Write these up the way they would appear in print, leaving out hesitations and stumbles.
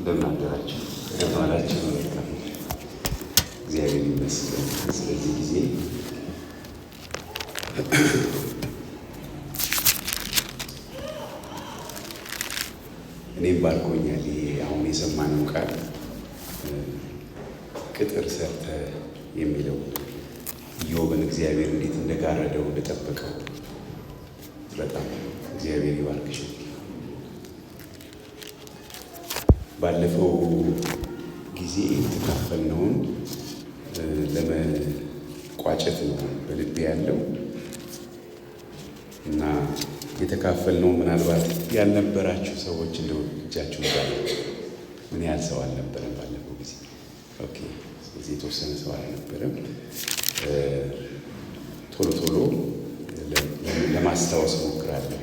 እንደምን አደራችሁ? እንደምን ዋላችሁ? እግዚአብሔር ይመስገን ስለዚህ ጊዜ። እኔም ባርኮኛል። ይሄ አሁን የሰማነው ቃል ቅጥር ሰርተ የሚለው ኢዮብን እግዚአብሔር እንዴት እንደጋረደው እንደጠበቀው በጣም እግዚአብሔር ይባርክሽ። ባለፈው ጊዜ የተካፈልነውን ለመቋጨት ነው በልቤ ያለው እና የተካፈልነው ምናልባት ያልነበራችሁ ሰዎች እንደው እጃችሁ ጋር ምን ያህል ሰው አልነበረም ባለፈው ጊዜ? ኦኬ፣ ስለዚህ የተወሰነ ሰው አልነበረም። ቶሎ ቶሎ ለማስታወስ ሞክራለሁ።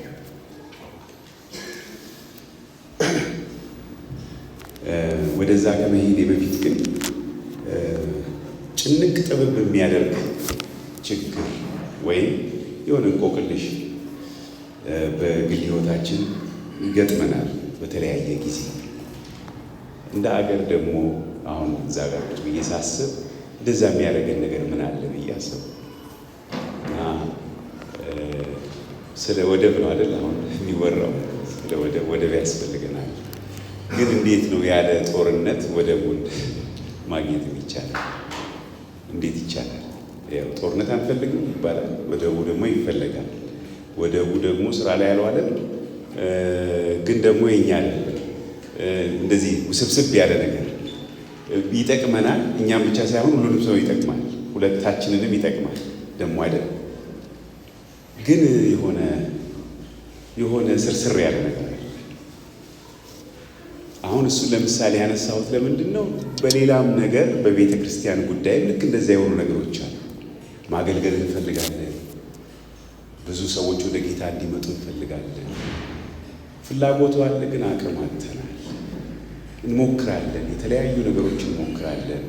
ወደዛ ከመሄዴ በፊት ግን ጭንቅ ጥብብ የሚያደርግ ችግር ወይም የሆነ እንቆቅልሽ በግል ሕይወታችን ይገጥመናል በተለያየ ጊዜ። እንደ አገር ደግሞ አሁን እዛ ጋር ቁጭ ብዬ ሳስብ እንደዛ የሚያደርገን ነገር ምን አለ ብዬ አስብ እና ስለ ወደብ ነው አይደል አሁን የሚወራው፣ ስለ ወደብ ያስፈልገናል። ግን እንዴት ነው ያለ ጦርነት ወደቡን ማግኘት የሚቻለው? እንዴት ይቻላል? ያው ጦርነት አንፈልግም ይባላል፣ ወደቡ ደግሞ ይፈለጋል። ወደቡ ደግሞ ስራ ላይ ያልዋለም ግን ደግሞ የኛ እንደዚህ ውስብስብ ያለ ነገር ይጠቅመናል። እኛም ብቻ ሳይሆን ሁሉንም ሰው ይጠቅማል፣ ሁለታችንንም ይጠቅማል ደግሞ አይደል? ግን የሆነ ስርስር ያለ ነገር አለ። አሁን እሱ ለምሳሌ ያነሳሁት ለምንድን ነው? በሌላም ነገር በቤተ ክርስቲያን ጉዳይም ልክ እንደዚያ የሆኑ ነገሮች አሉ። ማገልገል እንፈልጋለን፣ ብዙ ሰዎች ወደ ጌታ እንዲመጡ እንፈልጋለን። ፍላጎቱ አለ፣ ግን አቅም አጥተናል። እንሞክራለን፣ የተለያዩ ነገሮች እንሞክራለን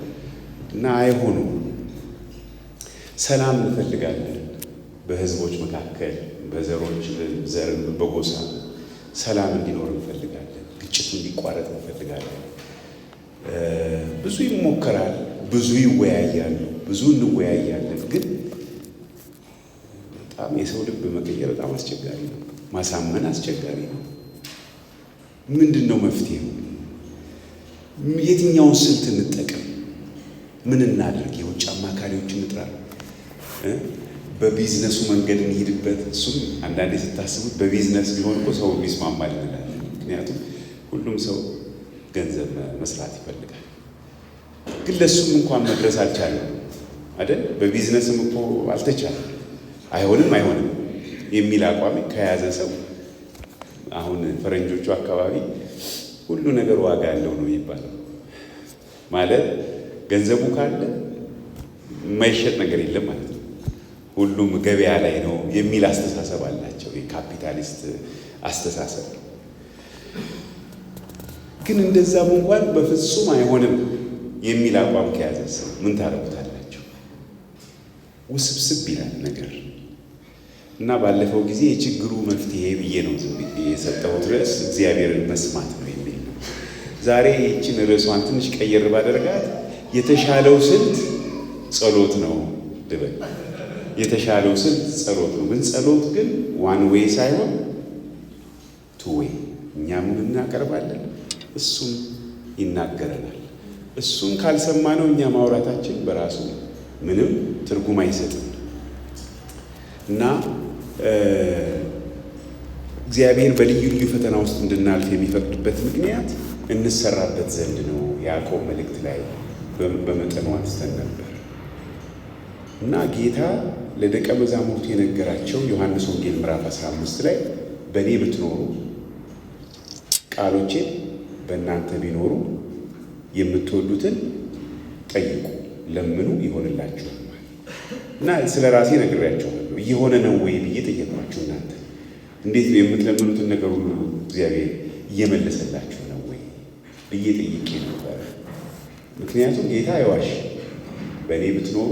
እና አይሆኑም። ሰላም እንፈልጋለን፣ በህዝቦች መካከል በዘሮች ዘርም በጎሳ ሰላም እንዲኖር እንፈልጋለን። ግጭት እንዲቋረጥ እንፈልጋለን። ብዙ ይሞከራል፣ ብዙ ይወያያሉ፣ ብዙ እንወያያለን። ግን በጣም የሰው ልብ መቀየር በጣም አስቸጋሪ ነው። ማሳመን አስቸጋሪ ነው። ምንድን ነው መፍትሄው? የትኛውን ስልት እንጠቀም? ምን እናድርግ? የውጭ አማካሪዎች እንጥራ? በቢዝነሱ መንገድ እንሂድበት? እሱም አንዳንዴ ስታስቡት በቢዝነስ ቢሆን እኮ ሰው ይስማማል እንላለን። ምክንያቱም ሁሉም ሰው ገንዘብ መስራት ይፈልጋል። ግን ለእሱም እንኳን መድረስ አልቻለም አይደል? በቢዝነስም እኮ አልተቻለም። አይሆንም የሚል አቋም ከያዘ ሰው አሁን ፈረንጆቹ አካባቢ ሁሉ ነገር ዋጋ ያለው ነው የሚባለው። ማለት ገንዘቡ ካለ የማይሸጥ ነገር የለም ማለት ነው። ሁሉም ገበያ ላይ ነው የሚል አስተሳሰብ አላቸው። የካፒታሊስት አስተሳሰብ። ግን እንደዛም እንኳን በፍጹም አይሆንም የሚል አቋም ከያዘ ሰው ምን ታረጉታላችሁ? ውስብስብ ይላል ነገር እና ባለፈው ጊዜ የችግሩ መፍትሄ ብዬ ነው የሰጠሁት ርዕስ እግዚአብሔርን መስማት ነው የሚል ነው። ዛሬ ይህችን ርዕሷን ትንሽ ቀየር ባደረጋት የተሻለው ስልት ጸሎት ነው ልበል። የተሻለው ስልት ጸሎት ነው። ግን ጸሎት ግን ዋን ዌይ ሳይሆን ቱ ዌይ። እኛም እናቀርባለን፣ እሱም ይናገረናል። እሱን ካልሰማነው እኛ ማውራታችን በራሱ ምንም ትርጉም አይሰጥም እና እግዚአብሔር በልዩ ልዩ ፈተና ውስጥ እንድናልፍ የሚፈቅድበት ምክንያት እንሰራበት ዘንድ ነው። ያዕቆብ መልእክት ላይ በመጠኑ አንስተን ነበር እና ጌታ ለደቀ መዛሙርቱ የነገራቸው ዮሐንስ ወንጌል ምዕራፍ 15 ላይ በእኔ ብትኖሩ ቃሎቼን በእናንተ ቢኖሩ የምትወዱትን ጠይቁ፣ ለምኑ ይሆንላችኋል እና ስለ ራሴ ነግሬያቸዋለሁ። እየሆነ ነው ወይ ብዬ ጠየቅኳችሁ። እናንተ እንዴት ነው የምትለምኑትን ነገር ሁሉ እግዚአብሔር እየመለሰላችሁ ነው ወይ ብዬ ጠይቄ ነበረ። ምክንያቱም ጌታ አይዋሽ። በእኔ ብትኖሩ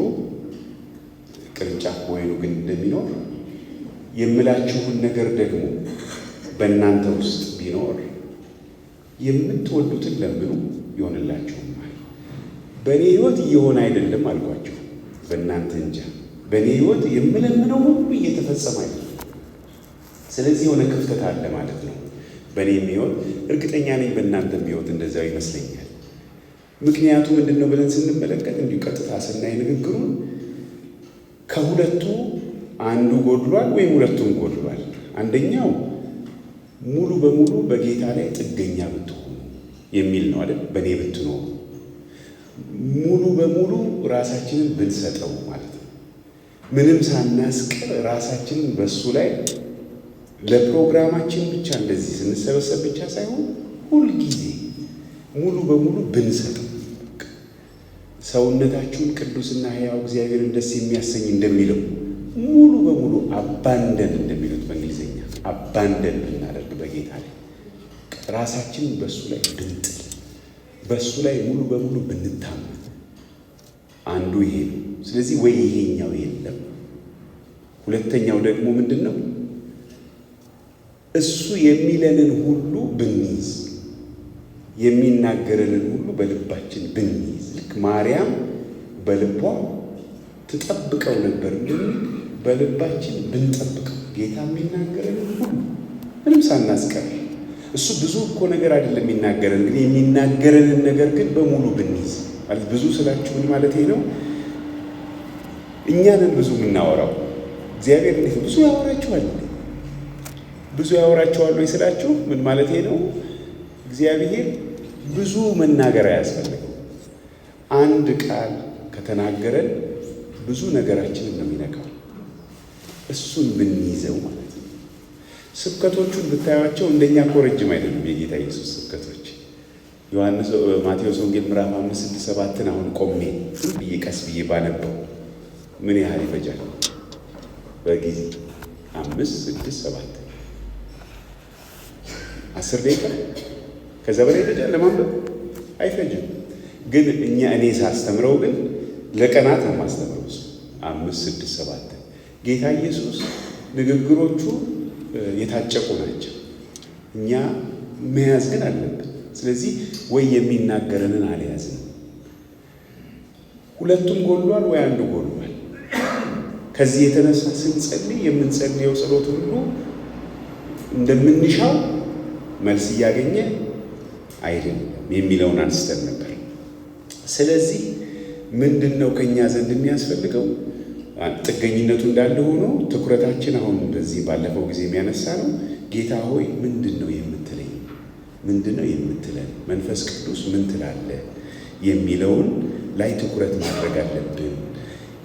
ቅርንጫፍ በወይኑ ግንድ እንደሚኖር የምላችሁን ነገር ደግሞ በእናንተ ውስጥ ቢኖር የምትወዱትን ለምኑ ይሆንላችሁማል። በእኔ ሕይወት እየሆነ አይደለም አልኳቸው። በእናንተ እንጃ። በእኔ ሕይወት የምለምነው ሁሉ እየተፈጸመ አይደለም። ስለዚህ የሆነ ክፍተት አለ ማለት ነው በእኔም ሕይወት። እርግጠኛ ነኝ በእናንተም ሕይወት እንደዚያው ይመስለኛል። ምክንያቱ ምንድን ነው ብለን ስንመለከት እንዲሁ ቀጥታ ስናይ ንግግሩን ከሁለቱ አንዱ ጎድሏል ወይም ሁለቱም ጎድሏል። አንደኛው ሙሉ በሙሉ በጌታ ላይ ጥገኛ ብትሆኑ የሚል ነው አይደል? በእኔ ብትኖሩ ሙሉ በሙሉ ራሳችንን ብንሰጠው ማለት ነው። ምንም ሳናስቀር ራሳችንን በሱ ላይ ለፕሮግራማችን ብቻ እንደዚህ ስንሰበሰብ ብቻ ሳይሆን ሁልጊዜ ሙሉ በሙሉ ብንሰጠው፣ ሰውነታችሁን ቅዱስና ሕያው እግዚአብሔርን ደስ የሚያሰኝ እንደሚለው ሙሉ በሙሉ አባንደን እንደሚሉት በእንግሊዝኛ አባንደን ብናደርግ በጌታ ላይ ራሳችንን በእሱ ላይ ብንጥል፣ በእሱ ላይ ሙሉ በሙሉ ብንታመን፣ አንዱ ይሄ ነው። ስለዚህ ወይ ይሄኛው የለም። ሁለተኛው ደግሞ ምንድን ነው? እሱ የሚለንን ሁሉ ብንይዝ፣ የሚናገረንን ሁሉ በልባችን ብንይዝ፣ ልክ ማርያም በልቧ ትጠብቀው ነበር እንደሚል በልባችን ብንጠብቀው፣ ጌታ የሚናገረንን ሁሉ ምንም ሳናስቀር። እሱ ብዙ እኮ ነገር አይደለም የሚናገረን፣ ግን የሚናገረንን ነገር ግን በሙሉ ብንይዝ ማለት ብዙ ስላችሁ ምን ማለት ነው? እኛንን ብዙ የምናወራው እግዚአብሔር እንዴት ብዙ ያወራችኋል? ብዙ ያወራችኋል ወይ ስላችሁ ምን ማለት ነው? እግዚአብሔር ብዙ መናገር አያስፈልገው። አንድ ቃል ከተናገረን ብዙ ነገራችንን ነው የሚነካው። እሱን ብንይዘው ማለት ነው። ስብከቶቹን ብታያቸው እንደኛ እኮ ረጅም አይደሉም የጌታ ኢየሱስ ስብከቶች። ማቴዎስ ወንጌል ምዕራፍ 5፣ 6፣ 7 አሁን ቆሜ ብዬ ቀስ ብዬ ባነበው ምን ያህል ይፈጃል? በጊዜ 5፣ 6፣ 7 10 ደቂቃ ከዛ በላይ ይፈጃል ለማንበብ? አይፈጅም። ግን እኔ ሳስተምረው ግን ለቀናት ነው የማስተምረው። እሱ 5፣ 6፣ 7 ጌታ ኢየሱስ ንግግሮቹ የታጨቁ ናቸው። እኛ መያዝ ግን አለብን። ስለዚህ ወይ የሚናገረንን አልያዝንም። ሁለቱም ጎሏል ወይ አንዱ ጎሏል። ከዚህ የተነሳ ስንጸልይ የምንጸልየው ጸሎት ሁሉ እንደምንሻው መልስ እያገኘ አይደለም የሚለውን አንስተን ነበር። ስለዚህ ምንድን ነው ከእኛ ዘንድ የሚያስፈልገው? ጥገኝነቱ እንዳለ ሆኖ ትኩረታችን አሁን በዚህ ባለፈው ጊዜ የሚያነሳ ነው። ጌታ ሆይ ምንድን ነው የምትለኝ? ምንድን ነው የምትለን? መንፈስ ቅዱስ ምን ትላለህ? የሚለውን ላይ ትኩረት ማድረግ አለብን።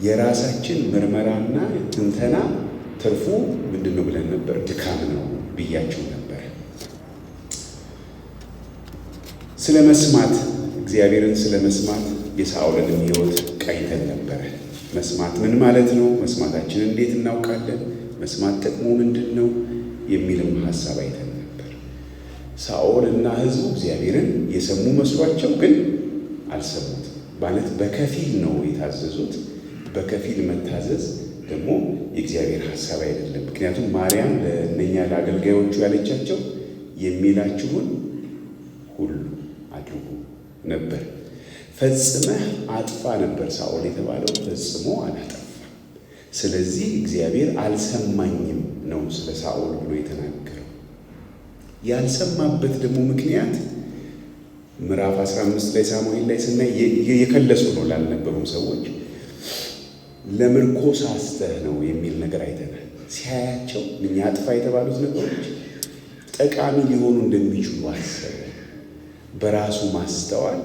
የራሳችን ምርመራና ትንተና ትርፉ ምንድን ነው ብለን ነበር? ድካም ነው ብያችሁ ነበር። ስለ መስማት እግዚአብሔርን ስለ መስማት የሳኦልንም ሕይወት ቃኝተን ነበረ። መስማት ምን ማለት ነው? መስማታችንን እንዴት እናውቃለን? መስማት ጥቅሙ ምንድን ነው? የሚልም ሀሳብ አይተን ነበር። ሳኦል እና ሕዝቡ እግዚአብሔርን የሰሙ መስሏቸው ግን አልሰሙት ማለት በከፊል ነው የታዘዙት። በከፊል መታዘዝ ደግሞ የእግዚአብሔር ሀሳብ አይደለም። ምክንያቱም ማርያም ለእነኛ ለአገልጋዮቹ ያለቻቸው የሚላችሁን ሁሉ አድርጉ ነበር። ፈጽመህ አጥፋ ነበር ሳኦል የተባለው፣ ፈጽሞ አላጠፋም። ስለዚህ እግዚአብሔር አልሰማኝም ነው ስለ ሳኦል ብሎ የተናገረው። ያልሰማበት ደግሞ ምክንያት ምዕራፍ 15 ላይ ሳሙኤል ላይ ስናይ የከለሱ ነው ላልነበሩ ሰዎች ለምርኮ ሳስተህ ነው የሚል ነገር አይተናል። ሲያያቸው እኛ አጥፋ የተባሉት ነገሮች ጠቃሚ ሊሆኑ እንደሚችሉ አሰበ። በራሱ ማስተዋል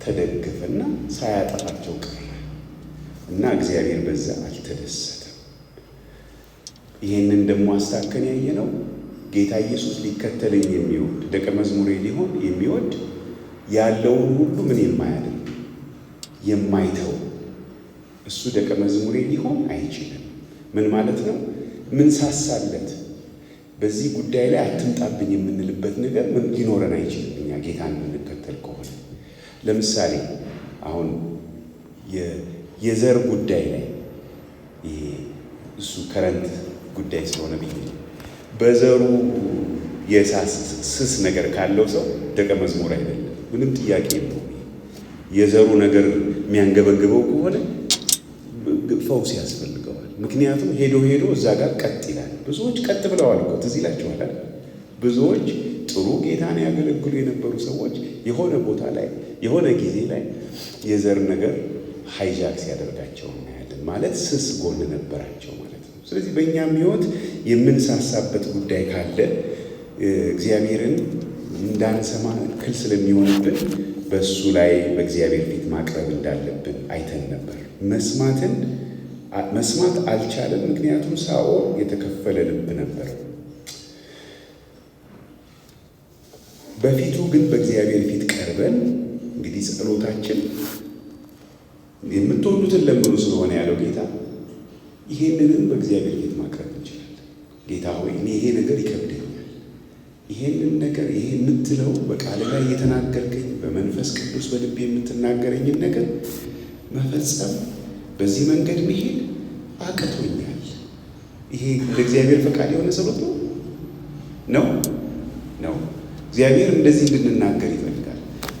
ተደገፈና ሳያጠፋቸው ቀረ እና እግዚአብሔር በዛ አልተደሰተም። ይህንን ደግሞ አስታከን ያየነው ጌታ ኢየሱስ ሊከተለኝ የሚወድ ደቀ መዝሙሬ ሊሆን የሚወድ ያለውን ሁሉ ምን የማያደርግ የማይተው እሱ ደቀ መዝሙሬ ሊሆን አይችልም። ምን ማለት ነው? ምን ሳሳለት በዚህ ጉዳይ ላይ አትምጣብኝ የምንልበት ነገር ምን ሊኖረን አይችልም። እኛ ጌታን የምንከተል ከሆነ ለምሳሌ አሁን የዘር ጉዳይ ላይ ይሄ እሱ ከረንት ጉዳይ ስለሆነ ብዬ በዘሩ ስስ ነገር ካለው ሰው ደቀ መዝሙር አይደለም። ምንም ጥያቄ የለው። የዘሩ ነገር የሚያንገበግበው ከሆነ ፈውስ ያስፈልገዋል። ምክንያቱም ሄዶ እዛ ጋር ቀጥ ይላል። ብዙዎች ቀጥ ብለዋል እኮ ትዝ ይላችኋል። ብዙዎች ጥሩ ጌታን ያገለግሉ የነበሩ ሰዎች የሆነ ቦታ ላይ የሆነ ጊዜ ላይ የዘር ነገር ሃይጃክ ሲያደርጋቸው እናያለን። ማለት ስስ ጎን ነበራቸው ማለት ነው። ስለዚህ በእኛም ሕይወት የምንሳሳበት ጉዳይ ካለ እግዚአብሔርን እንዳንሰማ እክል ስለሚሆንብን በእሱ ላይ በእግዚአብሔር ፊት ማቅረብ እንዳለብን አይተን ነበር። መስማት አልቻለም። ምክንያቱም ሳኦል የተከፈለ ልብ ነበር። በፊቱ ግን በእግዚአብሔር ፊት ቀርበን እንግዲህ ጸሎታችን የምትወዱትን ለምኑ ስለሆነ ያለው ጌታ ይሄንንም በእግዚአብሔር ፊት ማቅረብ እንችላለን። ጌታ ሆይ እኔ ይሄ ነገር ይከብደኛል፣ ይሄንን ነገር ይሄ የምትለው በቃል ላይ የተናገርከኝ በመንፈስ ቅዱስ በልቤ የምትናገረኝን ነገር መፈጸም በዚህ መንገድ መሄድ አቅቶኛል። ይሄ ለእግዚአብሔር ፈቃድ የሆነ ጸሎት ነው። እግዚአብሔር እንደዚህ እንድንናገር ይፈልጋል።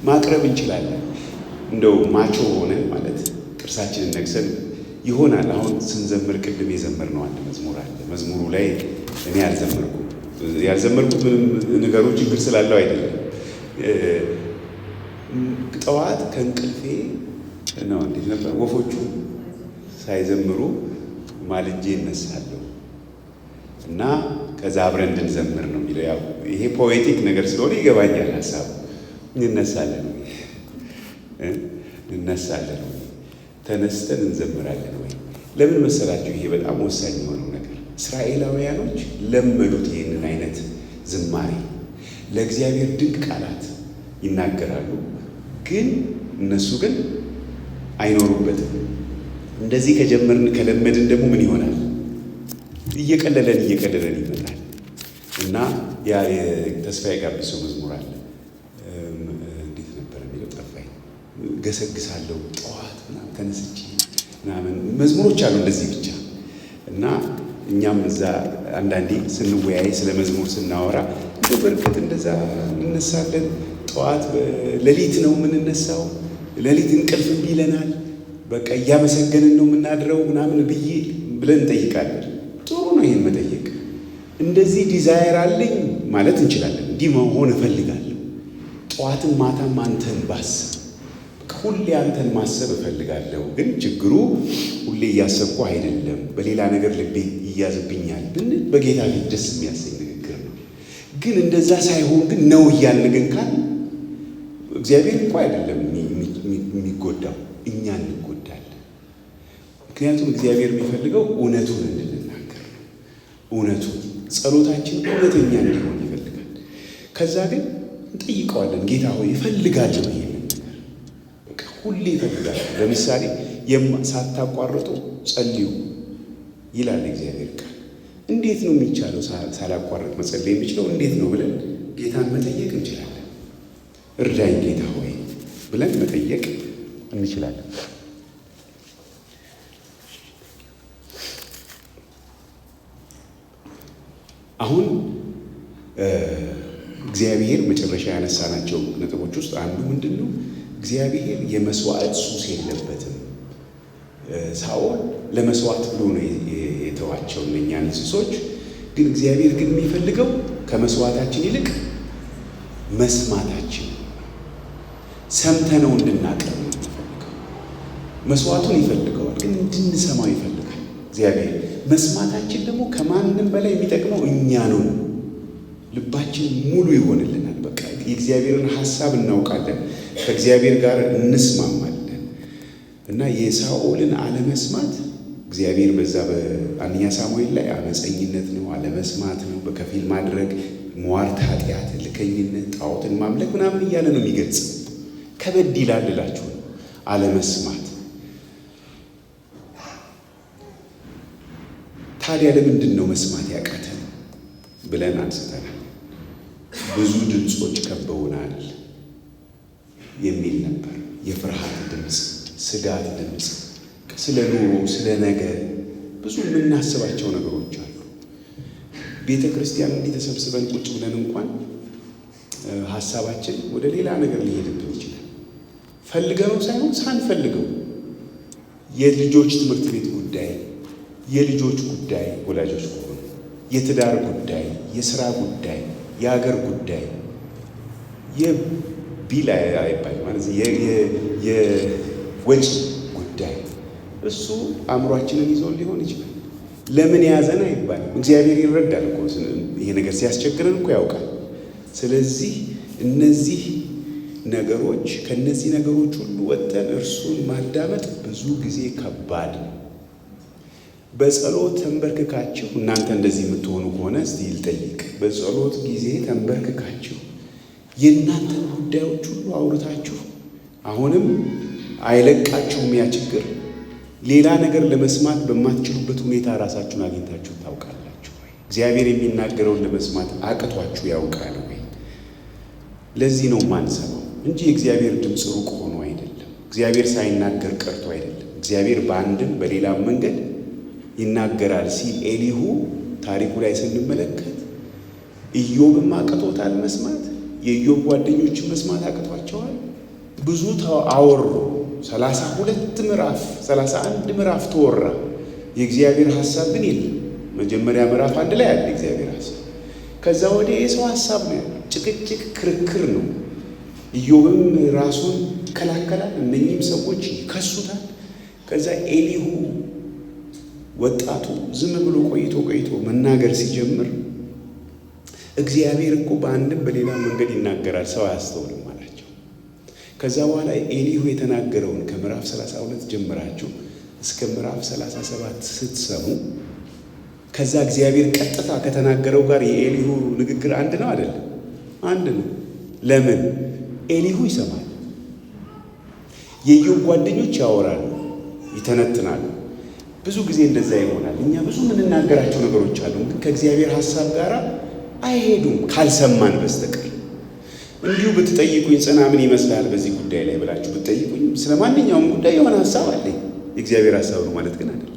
ማቅረብ እንችላለን። እንደው ማቾ ሆነን ማለት ቅርሳችንን ነግሰን ይሆናል። አሁን ስንዘምር ቅድም የዘመርነው አንድ መዝሙር አለ። መዝሙሩ ላይ እኔ ያልዘመርኩት ምንም ነገሩ ችግር ስላለው አይደለም። ጠዋት ከእንቅልፌ ነው እንዴት ነበር ወፎቹ ሳይዘምሩ ማልጄ እነሳለሁ እና ከዛ አብረን እንድንዘምር ነው የሚለው። ያው ይሄ ፖኤቲክ ነገር ስለሆነ ይገባኛል ሀሳቡ። እንነሳለን ወይ ተነስተን እንዘምራለን ወይ? ለምን መሰላችሁ? ይሄ በጣም ወሳኝ የሆነው ነገር እስራኤላውያኖች ለመዱት ይህንን አይነት ዝማሬ። ለእግዚአብሔር ድንቅ ቃላት ይናገራሉ፣ ግን እነሱ ግን አይኖሩበትም። እንደዚህ ከለመድን ደግሞ ምን ይሆናል? እየቀለለን ይመጣል። እና ያ የተስፋዬ ጋቢሶ መዝሙር አለ። እንዴት ነበር የሚለው? ጠፋኝ። ገሰግሳለሁ ጠዋት ምናምን ተነስቼ ምናምን መዝሙሮች አሉ እንደዚህ ብቻ። እና እኛም እዛ አንዳንዴ ስንወያይ ስለ መዝሙር ስናወራ በእርግጥ እንደዛ እንነሳለን። ጠዋት ሌሊት ነው የምንነሳው። ሌሊት እንቅልፍ እምቢ ይለናል። በቃ እያመሰገንን ነው የምናድረው ምናምን ብለን እንጠይቃለን። ጥሩ ነው ይህን መጠየቅ። እንደዚህ ዲዛይር አለኝ ማለት እንችላለን። እንዲህ መሆን እፈልጋለሁ፣ ጠዋትም ማታም አንተን ባስብ፣ ሁሌ አንተን ማሰብ እፈልጋለሁ። ግን ችግሩ ሁሌ እያሰብኩ አይደለም፣ በሌላ ነገር ልቤ ይያዝብኛል ብንል በጌታ ፊት ደስ የሚያሰኝ ንግግር ነው። ግን እንደዛ ሳይሆን ግን ነው እያልን ግን ካል እግዚአብሔር እንኳ አይደለም የሚጎዳው፣ እኛ እንጎዳለን። ምክንያቱም እግዚአብሔር የሚፈልገው እውነቱን እንድንናገር ነው። እውነቱን ጸሎታችን እውነተኛ እንዲሆን ይፈልጋል። ከዛ ግን እንጠይቀዋለን። ጌታ ሆይ እፈልጋለሁ፣ ይሄንን ነገር በቃ ሁሌ እፈልጋለሁ። ለምሳሌ ሳታቋርጡ ጸልዩ ይላል እግዚአብሔር ቃል። እንዴት ነው የሚቻለው? ሳላቋርጥ መጸለይ የሚችለው እንዴት ነው ብለን ጌታን መጠየቅ እንችላለን። እርዳኝ ጌታ ሆይ ብለን መጠየቅ እንችላለን። አሁን እግዚአብሔር መጨረሻ ያነሳናቸው ነጥቦች ውስጥ አንዱ ምንድን ነው? እግዚአብሔር የመስዋዕት ሱስ የለበትም። ሳኦል ለመስዋዕት ብሎ ነው የተዋቸው እነኛን እንስሶች። ግን እግዚአብሔር ግን የሚፈልገው ከመስዋዕታችን ይልቅ መስማታችን፣ ሰምተነው እንድናቀርብ ነው የሚፈልገው። መስዋዕቱን ይፈልገዋል፣ ግን እንድንሰማው ይፈልጋል እግዚአብሔር። መስማታችን ደግሞ ከማንም በላይ የሚጠቅመው እኛ ነው። ልባችን ሙሉ ይሆንልናል። በቃ የእግዚአብሔርን ሐሳብ እናውቃለን፣ ከእግዚአብሔር ጋር እንስማማለን። እና የሳኦልን አለመስማት እግዚአብሔር በዛ በአንደኛ ሳሙኤል ላይ አመፀኝነት ነው፣ አለመስማት ነው፣ በከፊል ማድረግ፣ ሟርት፣ ኃጢአት፣ ልከኝነት፣ ጣዖትን ማምለክ ምናምን እያለ ነው የሚገልጽ። ከበድ ይላል እላችሁ ነው አለመስማት። ታዲያ ለምንድን ነው መስማት ያቃተን ብለን አንስተናል። ብዙ ድምፆች ከበውናል የሚል ነበር። የፍርሃት ድምፅ፣ ስጋት ድምፅ፣ ስለ ኑሮ፣ ስለ ነገ ብዙ የምናስባቸው ነገሮች አሉ። ቤተ ክርስቲያን እንዲህ ተሰብስበን ቁጭ ብለን እንኳን ሀሳባችን ወደ ሌላ ነገር ሊሄድብን ይችላል። ፈልገነው ሳይሆን ሳንፈልገው የልጆች ትምህርት ቤት ጉዳይ፣ የልጆች ጉዳይ ወላጆች ከሆኑ የትዳር ጉዳይ፣ የስራ ጉዳይ፣ የሀገር ጉዳይ የቢል አይባል ማለት የወጪ ጉዳይ እሱ አእምሯችንን ይዞ ሊሆን ይችላል። ለምን ያዘን አይባልም። እግዚአብሔር ይረዳል እኮ ይሄ ነገር ሲያስቸግረን እኮ ያውቃል። ስለዚህ እነዚህ ነገሮች ከነዚህ ነገሮች ሁሉ ወጥተን እርሱን ማዳመጥ ብዙ ጊዜ ከባድ ነው። በጸሎት ተንበርክካችሁ እናንተ እንደዚህ የምትሆኑ ከሆነ እስቲ ልጠይቅ። በጸሎት ጊዜ ተንበርክካችሁ የእናንተን ጉዳዮች ሁሉ አውርታችሁ አሁንም አይለቃችሁም ያ ችግር፣ ሌላ ነገር ለመስማት በማትችሉበት ሁኔታ ራሳችሁን አግኝታችሁ ታውቃላችሁ ወይ? እግዚአብሔር የሚናገረውን ለመስማት አቅቷችሁ ያውቃል ወይ? ለዚህ ነው ማንሰማው እንጂ የእግዚአብሔር ድምፅ ሩቅ ሆኖ አይደለም። እግዚአብሔር ሳይናገር ቀርቶ አይደለም። እግዚአብሔር በአንድም በሌላም መንገድ ይናገራል ሲል ኤሊሁ ታሪኩ ላይ ስንመለከት ኢዮብም አቅቶታል መስማት፣ የኢዮብ ጓደኞችን መስማት አቅቷቸዋል። ብዙ አወሩ። 32 ምዕራፍ 31 ምዕራፍ ተወራ። የእግዚአብሔር ሐሳብ ግን የለም። መጀመሪያ ምዕራፍ 1 ላይ ያለ እግዚአብሔር ሐሳብ፣ ከዛ ወዲያ የሰው ሐሳብ ነው ያለው። ጭቅጭቅ፣ ክርክር ነው። ኢዮብም ራሱን ይከላከላል፣ እነኚህም ሰዎች ይከሱታል። ከዛ ኤሊሁ ወጣቱ ዝም ብሎ ቆይቶ መናገር ሲጀምር እግዚአብሔር እኮ በአንድም በሌላ መንገድ ይናገራል፣ ሰው አያስተውልም አላቸው። ከዛ በኋላ ኤሊሁ የተናገረውን ከምዕራፍ 32 ጀምራችሁ እስከ ምዕራፍ 37 ስትሰሙ ከዛ እግዚአብሔር ቀጥታ ከተናገረው ጋር የኤሊሁ ንግግር አንድ ነው አይደለም? አንድ ነው። ለምን? ኤሊሁ ይሰማል። የኢዮብ ጓደኞች ያወራሉ፣ ይተነትናሉ። ብዙ ጊዜ እንደዛ ይሆናል። እኛ ብዙ የምንናገራቸው ነገሮች አሉ፣ ግን ከእግዚአብሔር ሐሳብ ጋር አይሄዱም ካልሰማን በስተቀር። እንዲሁ ብትጠይቁኝ ጽና ምን ይመስላል በዚህ ጉዳይ ላይ ብላችሁ ብትጠይቁኝ ስለ ማንኛውም ጉዳይ የሆነ ሐሳብ አለኝ። የእግዚአብሔር ሐሳብ ነው ማለት ግን አይደለም።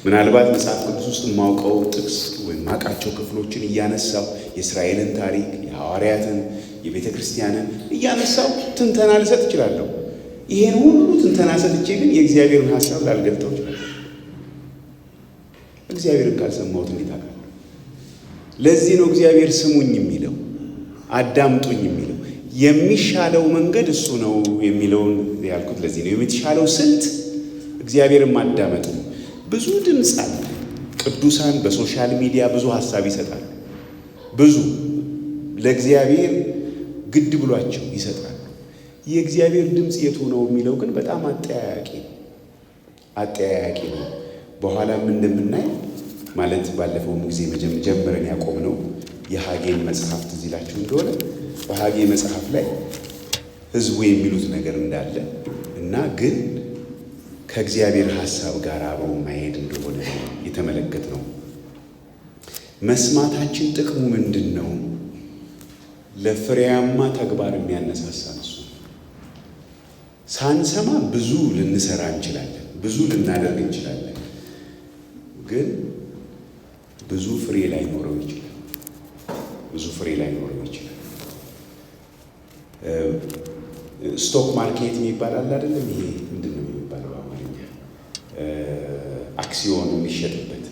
ምናልባት መጽሐፍ ቅዱስ ውስጥ የማውቀው ጥቅስ ወይም ማውቃቸው ክፍሎችን እያነሳው የእስራኤልን ታሪክ፣ የሐዋርያትን፣ የቤተ ክርስቲያንን እያነሳው ትንተና ልሰጥ እችላለሁ። ይሄን ሁሉ ትንተና ሰጥቼ ግን የእግዚአብሔርን ሐሳብ ላልገልጠው እችላለሁ። እግዚአብሔርን ካልሰማሁት እንዴት አውቃለሁ? ለዚህ ነው እግዚአብሔር ስሙኝ የሚለው፣ አዳምጡኝ የሚለው። የሚሻለው መንገድ እሱ ነው የሚለውን ያልኩት ለዚህ ነው። የሚሻለው ስልት እግዚአብሔርን ማዳመጥ ነው። ብዙ ድምፅ አለ። ቅዱሳን በሶሻል ሚዲያ ብዙ ሐሳብ ይሰጣሉ። ብዙ ለእግዚአብሔር ግድ ብሏቸው ይሰጣሉ። የእግዚአብሔር ድምፅ የቱ ነው የሚለው ግን በጣም አጠያያቂ ነው። በኋላም እንደምናይ ማለት ባለፈውም ጊዜ ጀምረን ያቆምነው የሐጌን መጽሐፍ ትዝ ይላችሁ እንደሆነ በሐጌ መጽሐፍ ላይ ሕዝቡ የሚሉት ነገር እንዳለ እና ግን ከእግዚአብሔር ሐሳብ ጋር አብሮ ማሄድ እንደሆነ የተመለከትነው። መስማታችን ጥቅሙ ምንድን ነው? ለፍሬያማ ተግባር የሚያነሳሳ እሱ። ሳንሰማ ብዙ ልንሰራ እንችላለን፣ ብዙ ልናደርግ እንችላለን፣ ግን ብዙ ፍሬ ላይኖረው ይችላል። ስቶክ ማርኬት የሚባል አለ አይደለም? ይሄ ምንድን ነው የሚባለው በአማርኛ? አክሲዮን የሚሸጥበት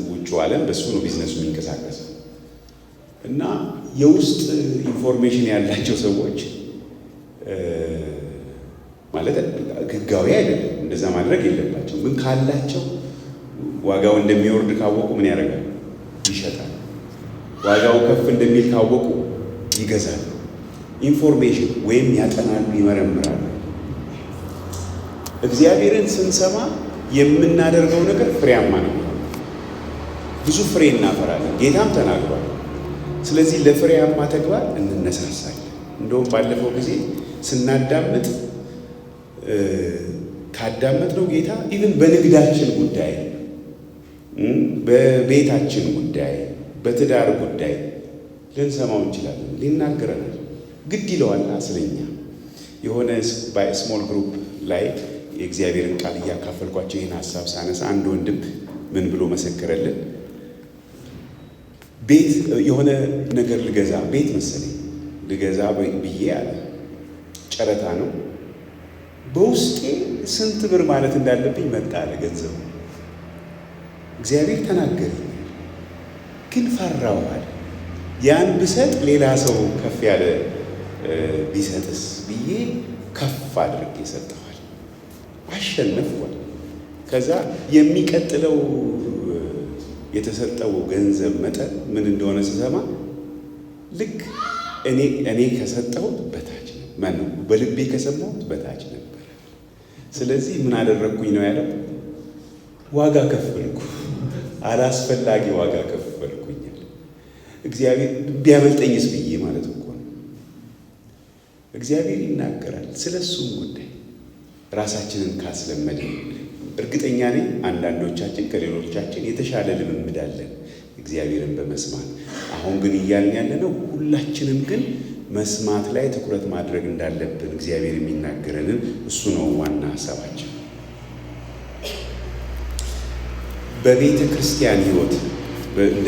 ውጭ ዓለም በሱ ነው ቢዝነሱ የሚንቀሳቀሰው። እና የውስጥ ኢንፎርሜሽን ያላቸው ሰዎች ማለት ሕጋዊ አይደለም፣ እንደዛ ማድረግ የለባቸው። ግን ካላቸው ዋጋው እንደሚወርድ ካወቁ ምን ያደርጋሉ? ይሸጣል። ዋጋው ከፍ እንደሚል ካወቁ ይገዛሉ። ኢንፎርሜሽን ወይም ያጠናሉ፣ ይመረምራሉ። እግዚአብሔርን ስንሰማ የምናደርገው ነገር ፍሬያማ ነው። ብዙ ፍሬ እናፈራለን። ጌታም ተናግሯል። ስለዚህ ለፍሬያማ ተግባር እንነሳሳለን። እንደውም ባለፈው ጊዜ ስናዳምጥ ካዳመጥነው ጌታ ኢቭን በንግዳችን ጉዳይ፣ በቤታችን ጉዳይ፣ በትዳር ጉዳይ ልንሰማው እንችላለን። ሊናገረናል፣ ግድ ይለዋል። ስለኛ የሆነ ስሞል ግሩፕ ላይ የእግዚአብሔርን ቃል እያካፈልኳቸው ይህን ሀሳብ ሳነሳ አንድ ወንድም ምን ብሎ መሰከረልን? ቤት የሆነ ነገር ልገዛ ቤት መሰለኝ ልገዛ ብዬ አለ። ጨረታ ነው። በውስጤ ስንት ብር ማለት እንዳለብኝ መጣ አለ ገንዘቡ። እግዚአብሔር ተናገረኝ፣ ግን ፈራሁ አለ። ያን ብሰጥ ሌላ ሰው ከፍ ያለ ቢሰጥስ ብዬ ከፍ አድርጌ ሰጠዋል። አሸነፍኳል። ከዛ የሚቀጥለው የተሰጠው ገንዘብ መጠን ምን እንደሆነ ስሰማ ልክ እኔ ከሰጠሁት በታች ነው። ማነው በልቤ ከሰማሁት በታች ነበር። ስለዚህ ምን አደረግኩኝ ነው ያለው? ዋጋ ከፈልኩ። አላስፈላጊ ዋጋ ከፈልኩኛል። እግዚአብሔር ቢያመልጠኝስ ብዬ ማለት እኮ ነው። እግዚአብሔር ይናገራል። ስለ እሱም ጉዳይ ራሳችንን ካስለመድን እርግጠኛ ነኝ አንዳንዶቻችን ከሌሎቻችን የተሻለ ልምምድ አለን እግዚአብሔርን በመስማት። አሁን ግን እያልን ያለነው ሁላችንም ግን መስማት ላይ ትኩረት ማድረግ እንዳለብን እግዚአብሔር የሚናገረንን እሱ ነው ዋና ሀሳባችን። በቤተ ክርስቲያን ሕይወት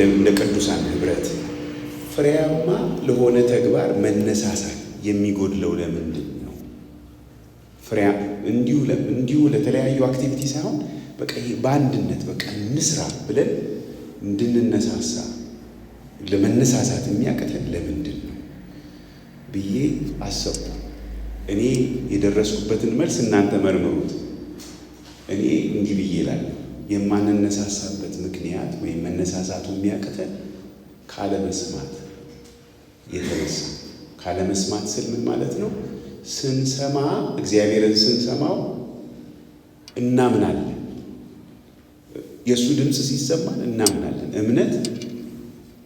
እንደ ቅዱሳን ኅብረት ፍሬያማ ለሆነ ተግባር መነሳሳት የሚጎድለው ለምንድን ነው? እንዲሁ ለተለያዩ አክቲቪቲ ሳይሆን በቃ በአንድነት በቃ እንስራ ብለን እንድንነሳሳ ለመነሳሳት የሚያቅተን ለምንድን ነው ብዬ አሰብኩ። እኔ የደረስኩበትን መልስ እናንተ መርምሩት። እኔ እንዲህ ብዬ እላለሁ፣ የማንነሳሳበት ምክንያት ወይም መነሳሳቱ የሚያቅተን ካለመስማት የተነሳ። ካለመስማት ስል ምን ማለት ነው? ስንሰማ እግዚአብሔርን ስንሰማው እናምናለን። የእሱ ድምፅ ሲሰማን እናምናለን። እምነት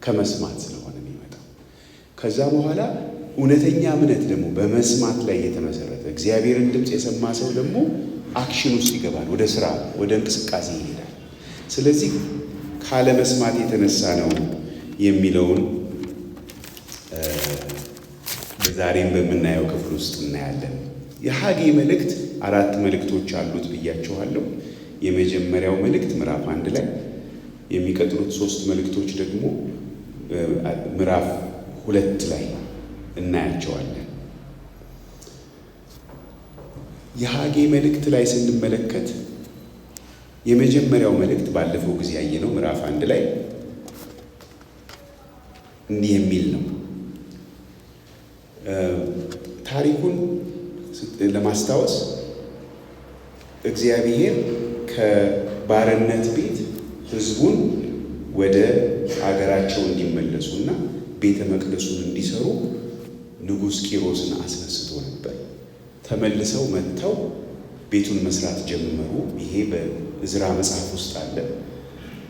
ከመስማት ስለሆነ የሚመጣው። ከዛ በኋላ እውነተኛ እምነት ደግሞ በመስማት ላይ የተመሰረተ እግዚአብሔርን ድምፅ የሰማ ሰው ደግሞ አክሽን ውስጥ ይገባል። ወደ ስራ፣ ወደ እንቅስቃሴ ይሄዳል። ስለዚህ ካለመስማት የተነሳ ነው የሚለውን ዛሬም በምናየው ክፍል ውስጥ እናያለን። የሐጌ መልእክት 4 መልእክቶች አሉት ብያችኋለሁ። የመጀመሪያው መልእክት ምዕራፍ 1 ላይ፣ የሚቀጥሉት 3 መልእክቶች ደግሞ ምዕራፍ 2 ላይ እናያቸዋለን። የሐጌ መልእክት ላይ ስንመለከት የመጀመሪያው መልእክት ባለፈው ጊዜ ያየነው ምዕራፍ 1 ላይ እንዲህ የሚል ነው። ታሪኩን ለማስታወስ እግዚአብሔር ከባርነት ቤት ሕዝቡን ወደ አገራቸው እንዲመለሱና ቤተ መቅደሱን እንዲሰሩ ንጉሥ ቂሮስን አስነስቶ ነበር። ተመልሰው መጥተው ቤቱን መስራት ጀመሩ። ይሄ በዕዝራ መጽሐፍ ውስጥ አለ።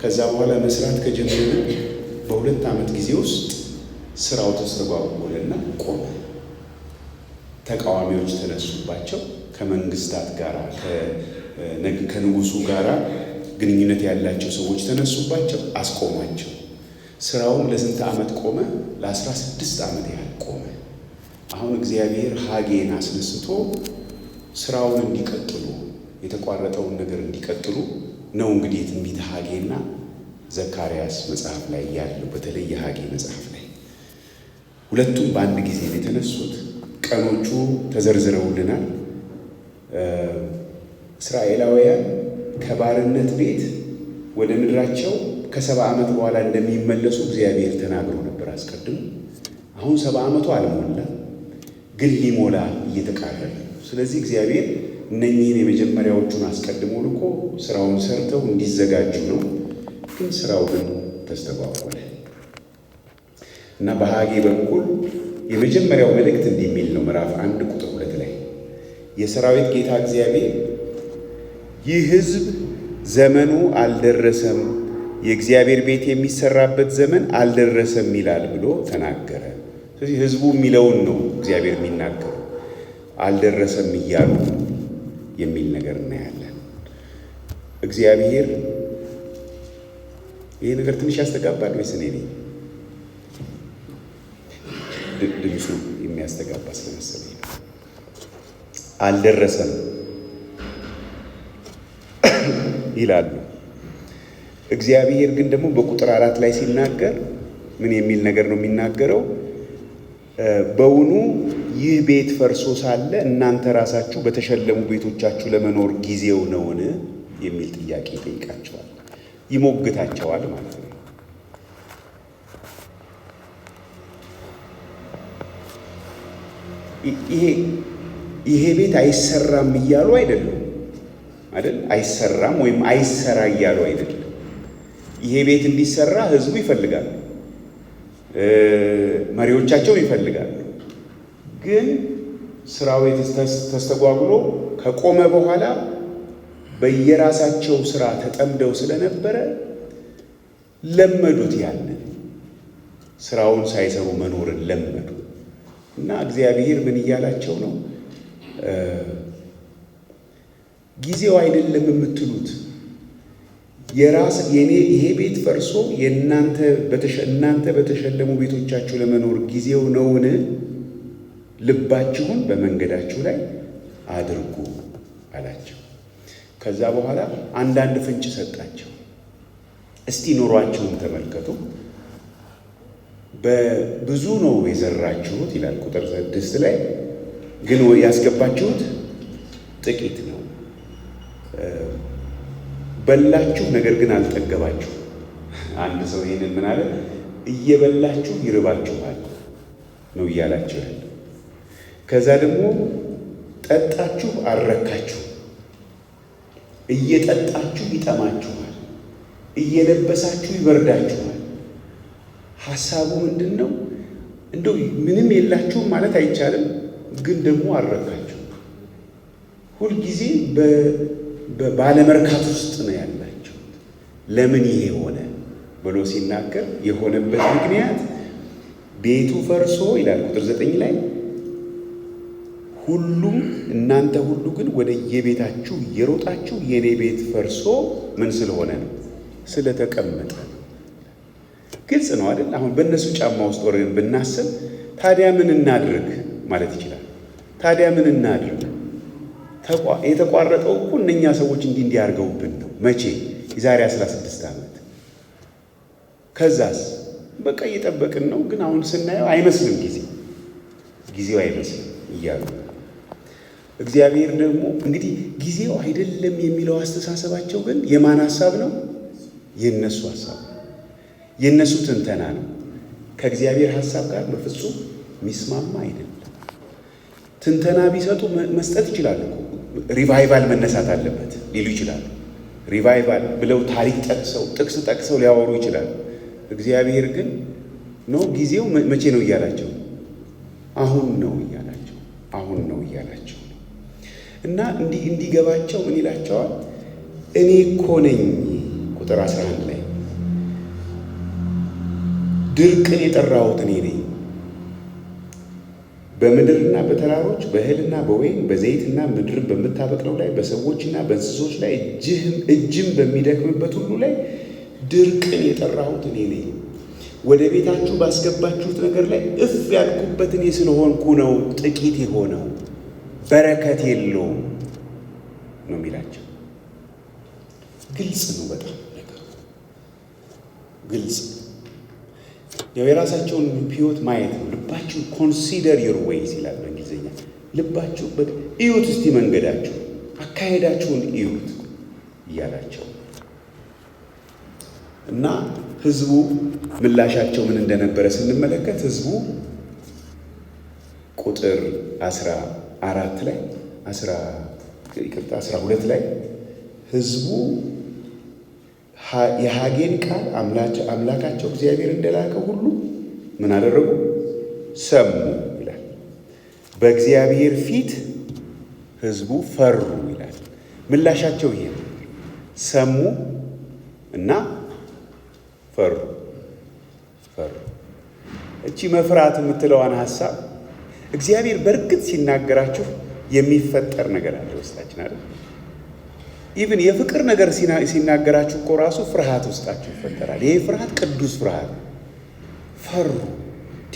ከዛ በኋላ መስራት ከጀመሩ በ2 ዓመት ጊዜ ውስጥ ስራው ተስተጓጎለና ቆመ። ተቃዋሚዎች ተነሱባቸው። ከመንግስታት ጋር ከንጉሱ ጋር ግንኙነት ያላቸው ሰዎች ተነሱባቸው፣ አስቆሟቸው። ስራውም ለስንት ዓመት ቆመ? ለ16 ዓመት ያህል ቆመ። አሁን እግዚአብሔር ሐጌን አስነስቶ ስራውን እንዲቀጥሉ የተቋረጠውን ነገር እንዲቀጥሉ ነው። እንግዲህ የትንቢተ ሐጌና ዘካርያስ መጽሐፍ ላይ ያለው በተለይ የሐጌ መጽሐፍ ላይ ሁለቱም በአንድ ጊዜ ነው የተነሱት። ቀኖቹ ተዘርዝረውልናል። እስራኤላውያን ከባርነት ቤት ወደ ምድራቸው ከ70 ዓመት በኋላ እንደሚመለሱ እግዚአብሔር ተናግሮ ነበር አስቀድሞ። አሁን 70 ዓመቱ አልሞላ፣ ግን ሊሞላ እየተቃረበ ነው። ስለዚህ እግዚአብሔር እነኚህን የመጀመሪያዎቹን አስቀድሞ ልኮ ስራውን ሰርተው እንዲዘጋጁ ነው። ግን ስራው ግን ተስተጓጎለ እና በሐጌ በኩል የመጀመሪያው መልእክት እንዲህ የሚል ነው። ምዕራፍ 1 ቁጥር 2 ላይ የሰራዊት ጌታ እግዚአብሔር ይህ ሕዝብ ዘመኑ አልደረሰም፣ የእግዚአብሔር ቤት የሚሰራበት ዘመን አልደረሰም ይላል ብሎ ተናገረ። ስለዚህ ሕዝቡ የሚለውን ነው እግዚአብሔር የሚናገረው። አልደረሰም እያሉ የሚል ነገር እናያለን። እግዚአብሔር ይሄ ነገር ትንሽ ያስተጋባል ወይስ እኔ ነኝ? ድምፁ የሚያስተጋባ ስለመሰለኝ ነው። አልደረሰም ይላሉ። እግዚአብሔር ግን ደግሞ በቁጥር 4 ላይ ሲናገር ምን የሚል ነገር ነው የሚናገረው? በውኑ ይህ ቤት ፈርሶ ሳለ እናንተ ራሳችሁ በተሸለሙ ቤቶቻችሁ ለመኖር ጊዜው ነውን? የሚል ጥያቄ ይጠይቃቸዋል፣ ይሞግታቸዋል ማለት ነው። ይሄ ቤት አይሰራም እያሉ አይደለም አይደል? አይሰራም ወይም አይሰራ እያሉ አይደለም። ይሄ ቤት እንዲሰራ ህዝቡ ይፈልጋሉ፣ መሪዎቻቸው ይፈልጋሉ። ግን ስራው ተስተጓጉሎ ከቆመ በኋላ በየራሳቸው ስራ ተጠምደው ስለነበረ ለመዱት። ያንን ስራውን ሳይሰሩ መኖርን ለመዱ እና እግዚአብሔር ምን እያላቸው ነው? ጊዜው አይደለም የምትሉት ይሄ ቤት ፈርሶ እናንተ በተሸለሙ ቤቶቻችሁ ለመኖር ጊዜው ነውን? ልባችሁን በመንገዳችሁ ላይ አድርጉ አላቸው። ከዛ በኋላ አንዳንድ ፍንጭ ሰጣቸው። እስቲ ኑሯችሁን ተመልከቱ። በብዙ ነው የዘራችሁት ይላል ቁጥር 6 ላይ፣ ግን ያስገባችሁት ጥቂት ነው። በላችሁ፣ ነገር ግን አልጠገባችሁ። አንድ ሰው ይሄንን ምን አለ? እየበላችሁ ይርባችኋል ነው እያላችሁ ያለ። ከዛ ደግሞ ጠጣችሁ አልረካችሁ፣ እየጠጣችሁ ይጠማችኋል፣ እየለበሳችሁ ይበርዳችኋል። ሐሳቡ ምንድን ነው? እንደው ምንም የላችሁም ማለት አይቻልም፣ ግን ደግሞ አልረካችሁ። ሁልጊዜ ባለመርካት ውስጥ ነው ያላችሁ። ለምን ይሄ ሆነ ብሎ ሲናገር የሆነበት ምክንያት ቤቱ ፈርሶ ይላል ቁጥር 9 ላይ ሁሉም እናንተ ሁሉ ግን ወደ የቤታችሁ እየሮጣችሁ የኔ ቤት ፈርሶ ምን ስለሆነ ነው? ስለተቀመጠ ነው። ግልጽ ነው አይደል? አሁን በእነሱ ጫማ ውስጥ ወርገን ብናስብ ታዲያ ምን እናድርግ ማለት ይችላል። ታዲያ ምን እናድርግ? የተቋረጠው እኮ እነኛ ሰዎች እንዲህ አድርገውብን ነው። መቼ? የዛሬ 16 ዓመት። ከዛስ በቃ እየጠበቅን ነው፣ ግን አሁን ስናየው አይመስልም፣ ጊዜው አይመስልም እያሉ እግዚአብሔር ደግሞ እንግዲህ ጊዜው አይደለም የሚለው አስተሳሰባቸው ግን የማን ሀሳብ ነው? የነሱ ሀሳብ ነው። የነሱ ትንተና ነው። ከእግዚአብሔር ሀሳብ ጋር በፍጹም ሚስማማ አይደለም። ትንተና ቢሰጡ መስጠት ይችላሉ። ሪቫይቫል መነሳት አለበት ሊሉ ይችላሉ። ሪቫይቫል ብለው ታሪክ ጠቅሰው ጥቅስ ጠቅሰው ሊያወሩ ይችላሉ። እግዚአብሔር ግን ነው ጊዜው መቼ ነው እያላቸው፣ አሁን ነው እያላቸው፣ አሁን ነው እያላቸው እና እንዲገባቸው ምን ይላቸዋል? እኔ እኮ ነኝ ቁጥር 11 ላይ ድርቅን የጠራሁት እኔ ነኝ። በምድርና በተራሮች በእህልና በወይን በዘይትና ምድርን በምታበቅለው ላይ በሰዎችና በእንስሶች ላይ እጅም በሚደክምበት ሁሉ ላይ ድርቅን የጠራሁት እኔ ነኝ። ወደ ቤታችሁ ባስገባችሁት ነገር ላይ እፍ ያልኩበት እኔ ስለሆንኩ ነው ጥቂት የሆነው፣ በረከት የለውም ነው የሚላቸው። ግልጽ ነው በጣም ነገሩ ግልጽ። ያው የራሳቸውን ሕይወት ማየት ነው። ልባችሁ ኮንሲደር ዩር ዌይስ ይላል በእንግሊዝኛ። ልባችሁ እዩት እስቲ፣ መንገዳችሁ፣ አካሄዳችሁን እዩት እያላቸው እና ህዝቡ ምላሻቸው ምን እንደነበረ ስንመለከት ህዝቡ ቁጥር 14 ላይ 12 ላይ ህዝቡ የሐጌን ቃል አምላካቸው እግዚአብሔር እንደላከ ሁሉ ምን አደረጉ? ሰሙ ይላል። በእግዚአብሔር ፊት ህዝቡ ፈሩ ይላል። ምላሻቸው ይሄ ነው። ሰሙ እና ፈሩ። እቺ መፍራት የምትለዋን ሐሳብ እግዚአብሔር በእርግጥ ሲናገራችሁ የሚፈጠር ነገር አለ ውስጣችን አይደል? ኢቭን የፍቅር ነገር ሲናገራችሁ እኮ ራሱ ፍርሃት ውስጣችሁ ይፈጠራል። ይሄ ፍርሃት ቅዱስ ፍርሃት። ፈሩ።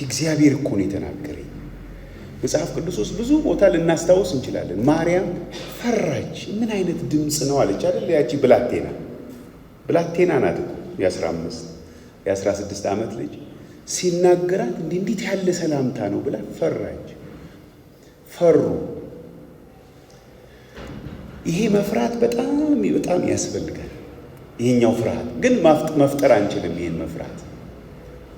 እግዚአብሔር እኮ ነው የተናገረኝ። መጽሐፍ ቅዱስ ውስጥ ብዙ ቦታ ልናስታውስ እንችላለን። ማርያም ፈራች። ምን አይነት ድምፅ ነው አለች አይደል? ያቺ ብላቴና ናት እኮ የ16 ዓመት ልጅ ሲናገራት እንዴት ያለ ሰላምታ ነው ብላ ፈራች። ፈሩ። ይሄ መፍራት በጣም በጣም ያስፈልጋል። ይሄኛው ፍርሃት ግን መፍጠር አንችልም። ይሄን መፍራት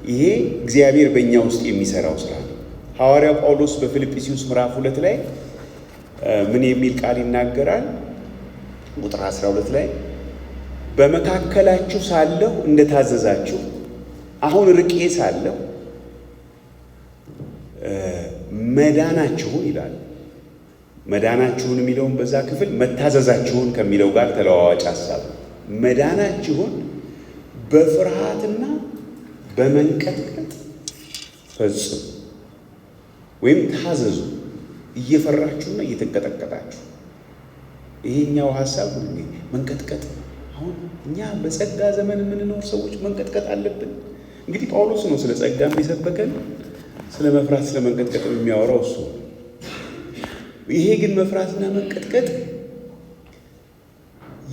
ይሄ እግዚአብሔር በእኛ ውስጥ የሚሰራው ስራ ነው። ሐዋርያው ጳውሎስ በፊልጵስዩስ ምዕራፍ 2 ላይ ምን የሚል ቃል ይናገራል? ቁጥር 12 ላይ በመካከላችሁ ሳለሁ እንደታዘዛችሁ አሁን ርቄ ሳለሁ መዳናችሁን ይላል። መዳናችሁን የሚለውን በዛ ክፍል መታዘዛችሁን ከሚለው ጋር ተለዋዋጭ ሐሳብ መዳናችሁን በፍርሃትና በመንቀጥቀጥ ፈጽሙ ወይም ታዘዙ፣ እየፈራችሁና እየተንቀጠቀጣችሁ። ይሄኛው ሐሳብ መንቀጥቀጥ። አሁን እኛ በጸጋ ዘመን የምንኖር ሰዎች መንቀጥቀጥ አለብን። እንግዲህ ጳውሎስ ነው ስለ ጸጋ የሚሰበከን፣ ስለ መፍራት ስለ መንቀጥቀጥ የሚያወራው እሱ። ይሄ ግን መፍራትና መንቀጥቀጥ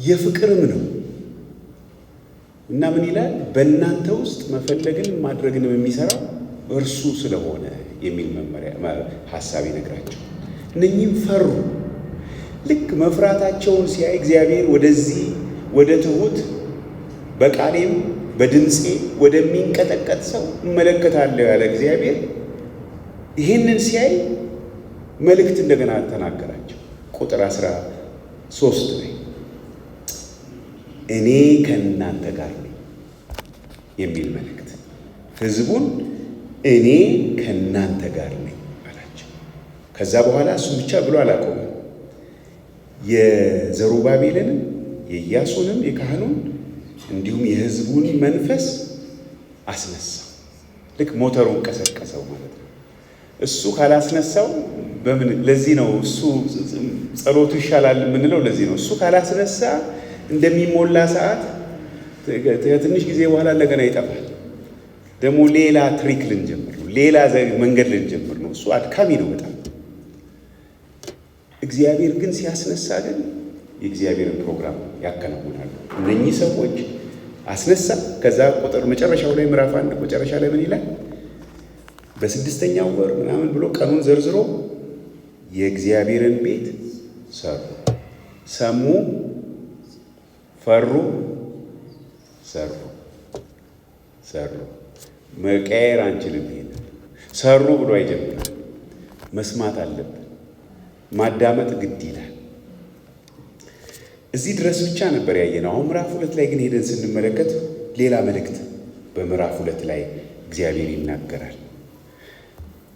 የፍቅርም ነው እና ምን ይላል? በእናንተ ውስጥ መፈለግን ማድረግንም የሚሰራው እርሱ ስለሆነ የሚል መመሪያ ሐሳብ ይነግራቸው። እነኚህም ፈሩ። ልክ መፍራታቸውን ሲያይ እግዚአብሔር ወደዚህ ወደ ትሁት በቃሌም በድምፄ ወደሚንቀጠቀጥ ሰው እመለከታለሁ ያለ እግዚአብሔር ይህንን ሲያይ መልእክት እንደገና ተናገራቸው። ቁጥር 13 ላይ እኔ ከእናንተ ጋር ነኝ የሚል መልእክት፣ ሕዝቡን እኔ ከእናንተ ጋር ነኝ አላቸው። ከዛ በኋላ እሱም ብቻ ብሎ አላቆመም። የዘሩባቤልንም የኢያሱንም የካህኑን እንዲሁም የሕዝቡን መንፈስ አስነሳው። ልክ ሞተሩን ቀሰቀሰው ማለት ነው። እሱ ካላስነሳው በምን? ለዚህ ነው እሱ ጸሎቱ ይሻላል የምንለው። ለዚህ ነው እሱ ካላስነሳ እንደሚሞላ ሰዓት ከትንሽ ጊዜ በኋላ እንደገና ይጠፋል። ደግሞ ሌላ ትሪክ ልንጀምር ነው፣ ሌላ መንገድ ልንጀምር ነው። እሱ አድካሚ ነው በጣም። እግዚአብሔር ግን ሲያስነሳ ግን የእግዚአብሔርን ፕሮግራም ያከናውናሉ። እነኚህ ሰዎች አስነሳ። ከዛ ቁጥር መጨረሻው ላይ ምዕራፍ 1 መጨረሻ ላይ ምን ይላል? በስድስተኛው ወር ምናምን ብሎ ቀኑን ዘርዝሮ የእግዚአብሔርን ቤት ሰሩ። ሰሙ፣ ፈሩ፣ ሰሩ። መቀየር አንችልም። ይሄን ሰሩ ብሎ አይጀምርም። መስማት አለብን። ማዳመጥ ግድ ይላል። እዚህ ድረስ ብቻ ነበር ያየነው። አሁን ምዕራፍ 2 ላይ ግን ሄደን ስንመለከት ሌላ መልእክት በምዕራፍ 2 ላይ እግዚአብሔር ይናገራል።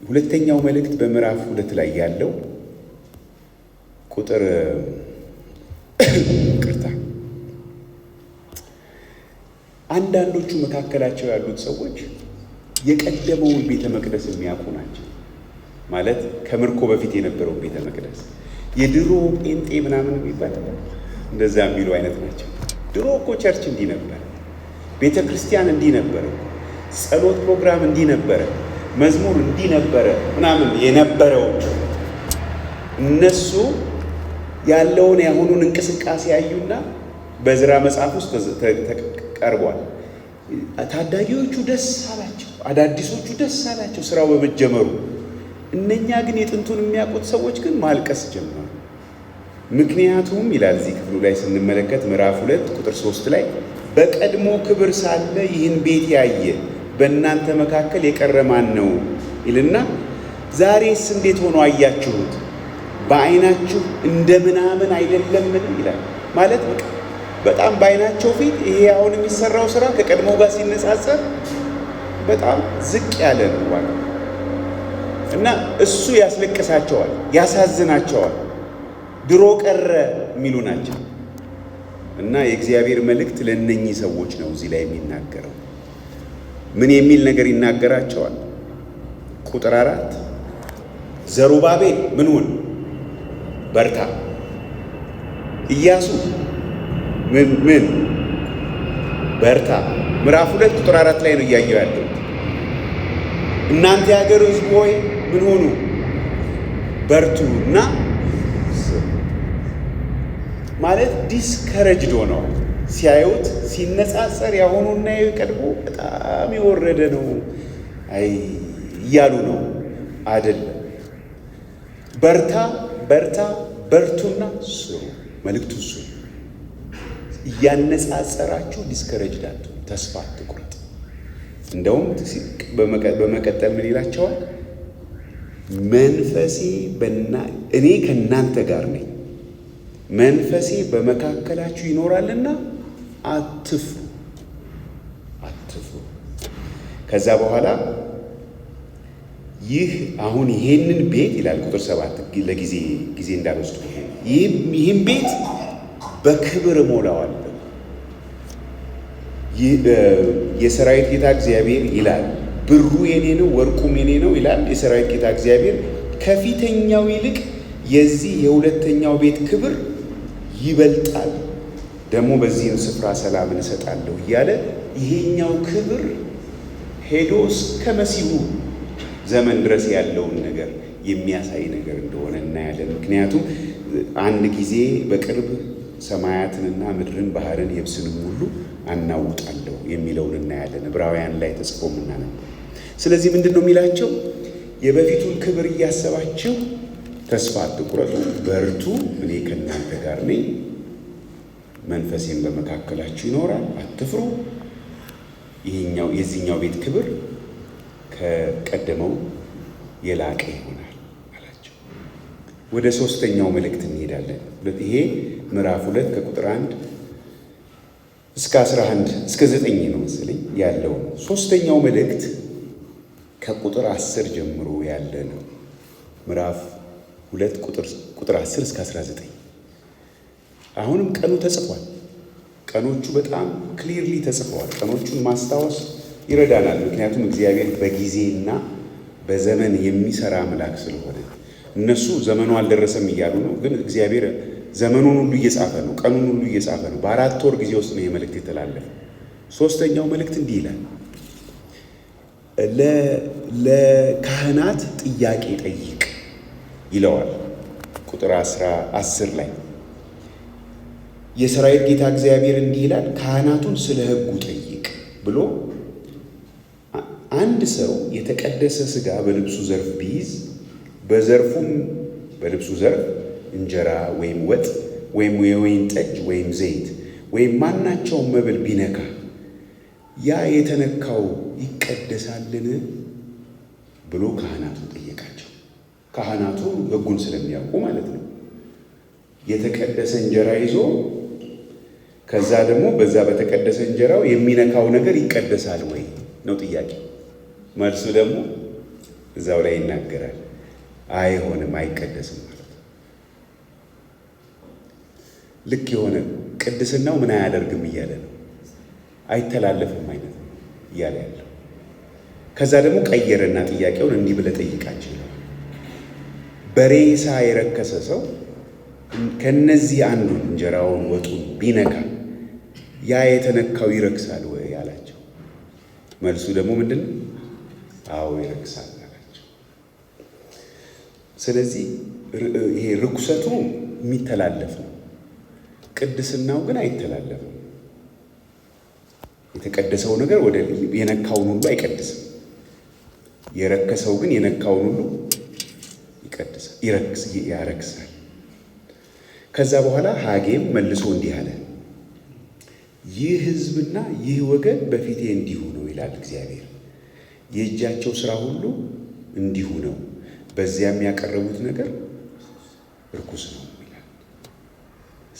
ሁለተኛው መልእክት በምዕራፍ 2 ላይ ያለው ቁጥር አንዳንዶቹ መካከላቸው ያሉት ሰዎች የቀደመውን ቤተ መቅደስ የሚያውቁ ናቸው። ማለት ከምርኮ በፊት የነበረውን ቤተ መቅደስ የድሮ ጴንጤ ምናምን የሚባል እንደዛ የሚሉ አይነት ናቸው። ድሮ እኮ ቸርች እንዲህ ነበረ፣ ቤተ ክርስቲያን እንዲህ ነበረ፣ ጸሎት ፕሮግራም እንዲህ ነበረ፣ መዝሙር እንዲህ ነበረ ምናምን የነበረው እነሱ ያለውን የአሁኑን እንቅስቃሴ ያዩና በዕዝራ መጽሐፍ ውስጥ ቀርቧል። ታዳጊዎቹ ደስ አላቸው፣ አዳዲሶቹ ደስ አላቸው ስራው በመጀመሩ። እነኛ ግን የጥንቱን የሚያውቁት ሰዎች ግን ማልቀስ ጀመሩ። ምክንያቱም ይላል እዚህ ክፍሉ ላይ ስንመለከት ምዕራፍ 2 ቁጥር 3 ላይ በቀድሞ ክብር ሳለ ይህን ቤት ያየ በእናንተ መካከል የቀረ ማን ነው ይልና ዛሬስ እንዴት ሆኖ አያችሁት? በዓይናችሁ እንደ ምናምን አይደለምን ይላል። ማለት በጣም በዓይናቸው ፊት ይሄ አሁን የሚሰራው ስራ ከቀድሞ ጋር ሲነጻጸር በጣም ዝቅ ያለ ነው እና እሱ ያስለቅሳቸዋል፣ ያሳዝናቸዋል። ድሮ ቀረ የሚሉ ናቸው። እና የእግዚአብሔር መልእክት ለእነኚህ ሰዎች ነው እዚህ ላይ የሚናገረው። ምን የሚል ነገር ይናገራቸዋል? ቁጥር 4 ዘሩባቤል ምንሁን በርታ፣ ኢያሱ ምን በርታ። ምዕራፍ 2 ቁጥር 4 ላይ ነው እያየው ያለው። እናንተ የሀገር ሕዝብ ሆይ ምን ሆኑ? በርቱ እና ማለት ዲስከረጅድ ሆነዋል። ሲያዩት ሲነጻጸር ያሁኑና የቀድሞ በጣም የወረደ ነው። አይ እያሉ ነው አይደለም። በርታ በርታ በርቱና ስሩ። መልእክቱ እሱ እያነጻጸራችሁ ዲስከሬጅድ አትሁኑ፣ ተስፋ አትቁረጥ። እንደውም በመቀጠል ምን ይላቸዋል? መንፈሴ እኔ ከእናንተ ጋር ነኝ፣ መንፈሴ በመካከላችሁ ይኖራልና አትፍሩ አትፍሩ። ከዛ በኋላ ይሄንን ቤት ይላል ቁጥር 7 ለጊዜ እንዳልወስዱ ይህም ቤት በክብር እሞላዋለሁ። የሰራዊት ጌታ እግዚአብሔር ይላል። ብሩ የኔ ነው፣ ወርቁም የኔ ነው ይላል የሰራዊት ጌታ እግዚአብሔር። ከፊተኛው ይልቅ የዚህ የሁለተኛው ቤት ክብር ይበልጣል፣ ደግሞ በዚህም ስፍራ ሰላምን እሰጣለሁ እያለ ይሄኛው ክብር ሄዶ እስከ መሲሁ ዘመን ድረስ ያለውን ነገር የሚያሳይ ነገር እንደሆነ እናያለን። ምክንያቱም አንድ ጊዜ በቅርብ ሰማያትንና ምድርን ባህርን የብስንም ሁሉ አናውጣለሁ የሚለውን እናያለን። ዕብራውያን ላይ ተጽፎ የምናነበው። ስለዚህ ምንድን ነው የሚላቸው? የበፊቱን ክብር እያሰባችሁ ተስፋ አትቁረጡ፣ በርቱ፣ እኔ ከእናንተ ጋር ነኝ፣ መንፈሴም በመካከላችሁ ይኖራል፣ አትፍሩ። የዚህኛው ቤት ክብር ከቀደመው የላቀ ይሆናል አላቸው። ወደ ሶስተኛው መልእክት እንሄዳለን። ይሄ ምዕራፍ 2 ከቁጥር 1 እስከ 11 እስከ 9 ነው መሰለኝ ያለው። ሶስተኛው መልእክት ከቁጥር 10 ጀምሮ ያለ ነው። ምዕራፍ 2 ቁጥር 10 እስከ 19። አሁንም ቀኑ ተጽፏል። ቀኖቹ በጣም ክሊርሊ ተጽፈዋል። ቀኖቹን ማስታወስ ይረዳናል። ምክንያቱም እግዚአብሔር በጊዜና በዘመን የሚሰራ አምላክ ስለሆነ እነሱ ዘመኑ አልደረሰም እያሉ ነው፣ ግን እግዚአብሔር ዘመኑን ሁሉ እየጻፈ ነው፣ ቀኑን ሁሉ እየጻፈ ነው። በ4 ወር ጊዜ ውስጥ ነው ይህ መልእክት የተላለፈ። ሶስተኛው መልእክት እንዲህ ይላል፣ ለካህናት ጥያቄ ጠይቅ ይለዋል። ቁጥር 10 ላይ የሰራዊት ጌታ እግዚአብሔር እንዲህ ይላል፣ ካህናቱን ስለ ሕጉ ጠይቅ ብሎ አንድ ሰው የተቀደሰ ሥጋ በልብሱ ዘርፍ ቢይዝ በልብሱ ዘርፍ እንጀራ ወይም ወጥ ወይም የወይን ጠጅ ወይም ዘይት ወይም ማናቸውም መብል ቢነካ ያ የተነካው ይቀደሳልን ብሎ ካህናቱ ጠየቃቸው። ካህናቱ ሕጉን ስለሚያውቁ ማለት ነው። የተቀደሰ እንጀራ ይዞ ከዛ ደግሞ በዛ በተቀደሰ እንጀራው የሚነካው ነገር ይቀደሳል ወይ ነው ጥያቄ። መልሱ ደግሞ እዛው ላይ ይናገራል። አይሆንም፣ አይቀደስም ማለት ነው። ልክ የሆነ ቅድስናው ምን አያደርግም እያለ ነው፣ አይተላለፍም አይነት ነው እያለ ያለው። ከዛ ደግሞ ቀየረና ጥያቄውን እንዲህ ብለህ ጠይቃቸው ይለዋል። በሬሳ የረከሰ ሰው ከነዚህ አንዱን እንጀራውን ወጡን ቢነካ ያ የተነካው ይረክሳል ወይ አላቸው። መልሱ ደግሞ ምንድን ነው? አዎ ይረክሳል አላቸው። ስለዚህ ይሄ ርኩሰቱ የሚተላለፍ ነው፣ ቅድስናው ግን አይተላለፍም። የተቀደሰው ነገር ወደ የነካውን ሁሉ አይቀድስም። የረከሰው ግን የነካውን ሁሉ ያረክሳል። ከዛ በኋላ ሐጌም መልሶ እንዲህ አለ፣ ይህ ሕዝብና ይህ ወገን በፊቴ እንዲሁ ነው ይላል እግዚአብሔር። የእጃቸው ሥራ ሁሉ እንዲሁ ነው፣ በዚያም ያቀረቡት ነገር ርኩስ ነው ይላል።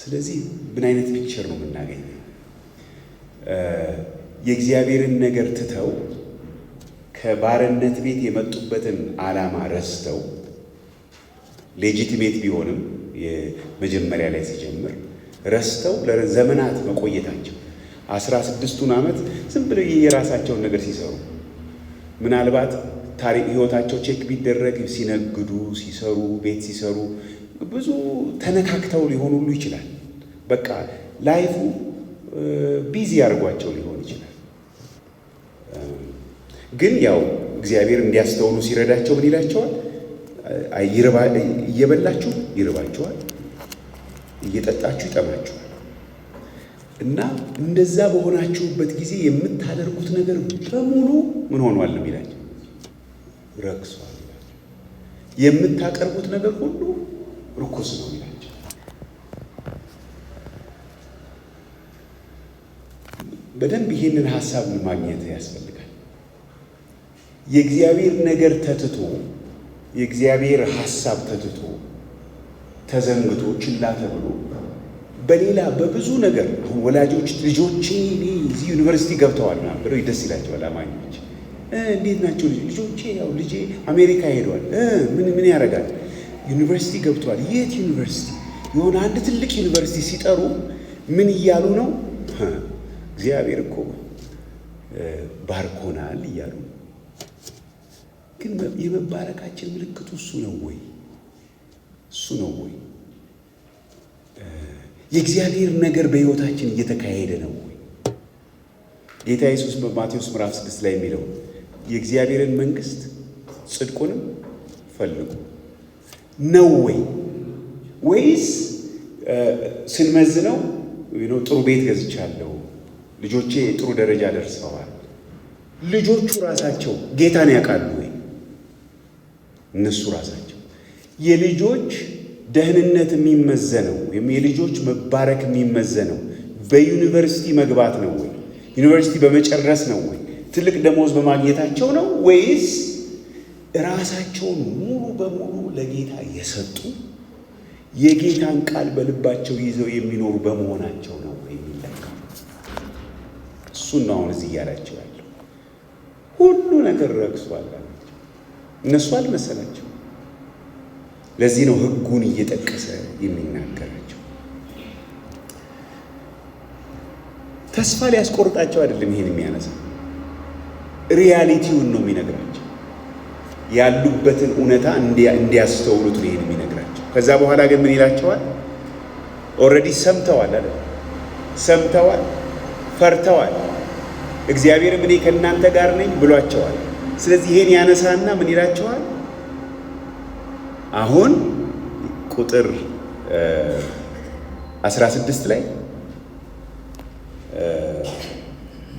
ስለዚህ ምን አይነት ፒክቸር ነው የምናገኘው? የእግዚአብሔርን ነገር ትተው ከባርነት ቤት የመጡበትን ዓላማ ረስተው ሌጂቲሜት ቢሆንም የመጀመሪያ ላይ ሲጀምር ረስተው ለዘመናት መቆየታቸው 16ቱን ዓመት ዝም ብለው የራሳቸውን ነገር ሲሰሩ ምናልባት ታሪክ ሕይወታቸው ቼክ ቢደረግ ሲነግዱ፣ ሲሰሩ፣ ቤት ሲሰሩ ብዙ ተነካክተው ሊሆን ሁሉ ይችላል። በቃ ላይፉ ቢዚ አድርጓቸው ሊሆን ይችላል። ግን ያው እግዚአብሔር እንዲያስተውሉ ሲረዳቸው ምን ይላቸዋል? እየበላችሁ ይርባችኋል፣ እየጠጣችሁ ይጠማችኋል። እና እንደዛ በሆናችሁበት ጊዜ የምታደርጉት ነገር በሙሉ ምን ሆኗል ነው የሚላቸው? ረክሷል። የምታቀርቡት ነገር ሁሉ ርኩስ ነው ይላቸው። በደንብ ይህንን ሀሳብ ማግኘት ያስፈልጋል። የእግዚአብሔር ነገር ተትቶ የእግዚአብሔር ሀሳብ ተትቶ ተዘንግቶ ችላ ተብሎ በሌላ በብዙ ነገር አሁን ወላጆች ልጆቼ እዚህ ዩኒቨርሲቲ ገብተዋል ምናምን ብለው ደስ ይላቸዋል። አማኞች እንዴት ናቸው ልጆቼ? ያው ልጄ አሜሪካ ሄዷል። ምን ያደርጋል? ዩኒቨርሲቲ ገብተዋል። የት ዩኒቨርሲቲ? የሆነ አንድ ትልቅ ዩኒቨርሲቲ ሲጠሩ ምን እያሉ ነው? እግዚአብሔር እኮ ባርኮናል እያሉ። ግን የመባረካችን ምልክቱ እሱ ነው ወይ? እሱ ነው ወይ? የእግዚአብሔር ነገር በሕይወታችን እየተካሄደ ነው ወይ? ጌታ ኢየሱስ በማቴዎስ ምዕራፍ 6 ላይ የሚለው የእግዚአብሔርን መንግሥት ጽድቁንም ፈልጉ ነው ወይ? ወይስ ስንመዝነው ጥሩ ቤት ገዝቻለሁ፣ ልጆቼ ጥሩ ደረጃ ደርሰዋል፣ ልጆቹ ራሳቸው ጌታን ያውቃሉ ወይ? እነሱ ራሳቸው የልጆች ደህንነት የሚመዘነው ወይም የልጆች መባረክ የሚመዘነው በዩኒቨርሲቲ መግባት ነው ወይ? ዩኒቨርሲቲ በመጨረስ ነው ወይ? ትልቅ ደሞዝ በማግኘታቸው ነው ወይስ ራሳቸውን ሙሉ በሙሉ ለጌታ የሰጡ የጌታን ቃል በልባቸው ይዘው የሚኖሩ በመሆናቸው ነው የሚለካው? እሱን ነው አሁን እዚህ እያላቸው ያለው። ሁሉ ነገር ረክሷል አላቸው። እነሱ አልመሰላቸው። ለዚህ ነው ሕጉን እየጠቀሰ የሚናገራቸው። ተስፋ ሊያስቆርጣቸው አይደለም ይሄን የሚያነሳ፣ ሪያሊቲውን ነው የሚነግራቸው። ያሉበትን እውነታ እንዲያስተውሉት ነው ይሄን የሚነግራቸው። ከዛ በኋላ ግን ምን ይላቸዋል? ኦልሬዲ ሰምተዋል አይደል? ሰምተዋል፣ ፈርተዋል። እግዚአብሔርም እኔ ከእናንተ ጋር ነኝ ብሏቸዋል። ስለዚህ ይሄን ያነሳና ምን ይላቸዋል? አሁን ቁጥር 16 ላይ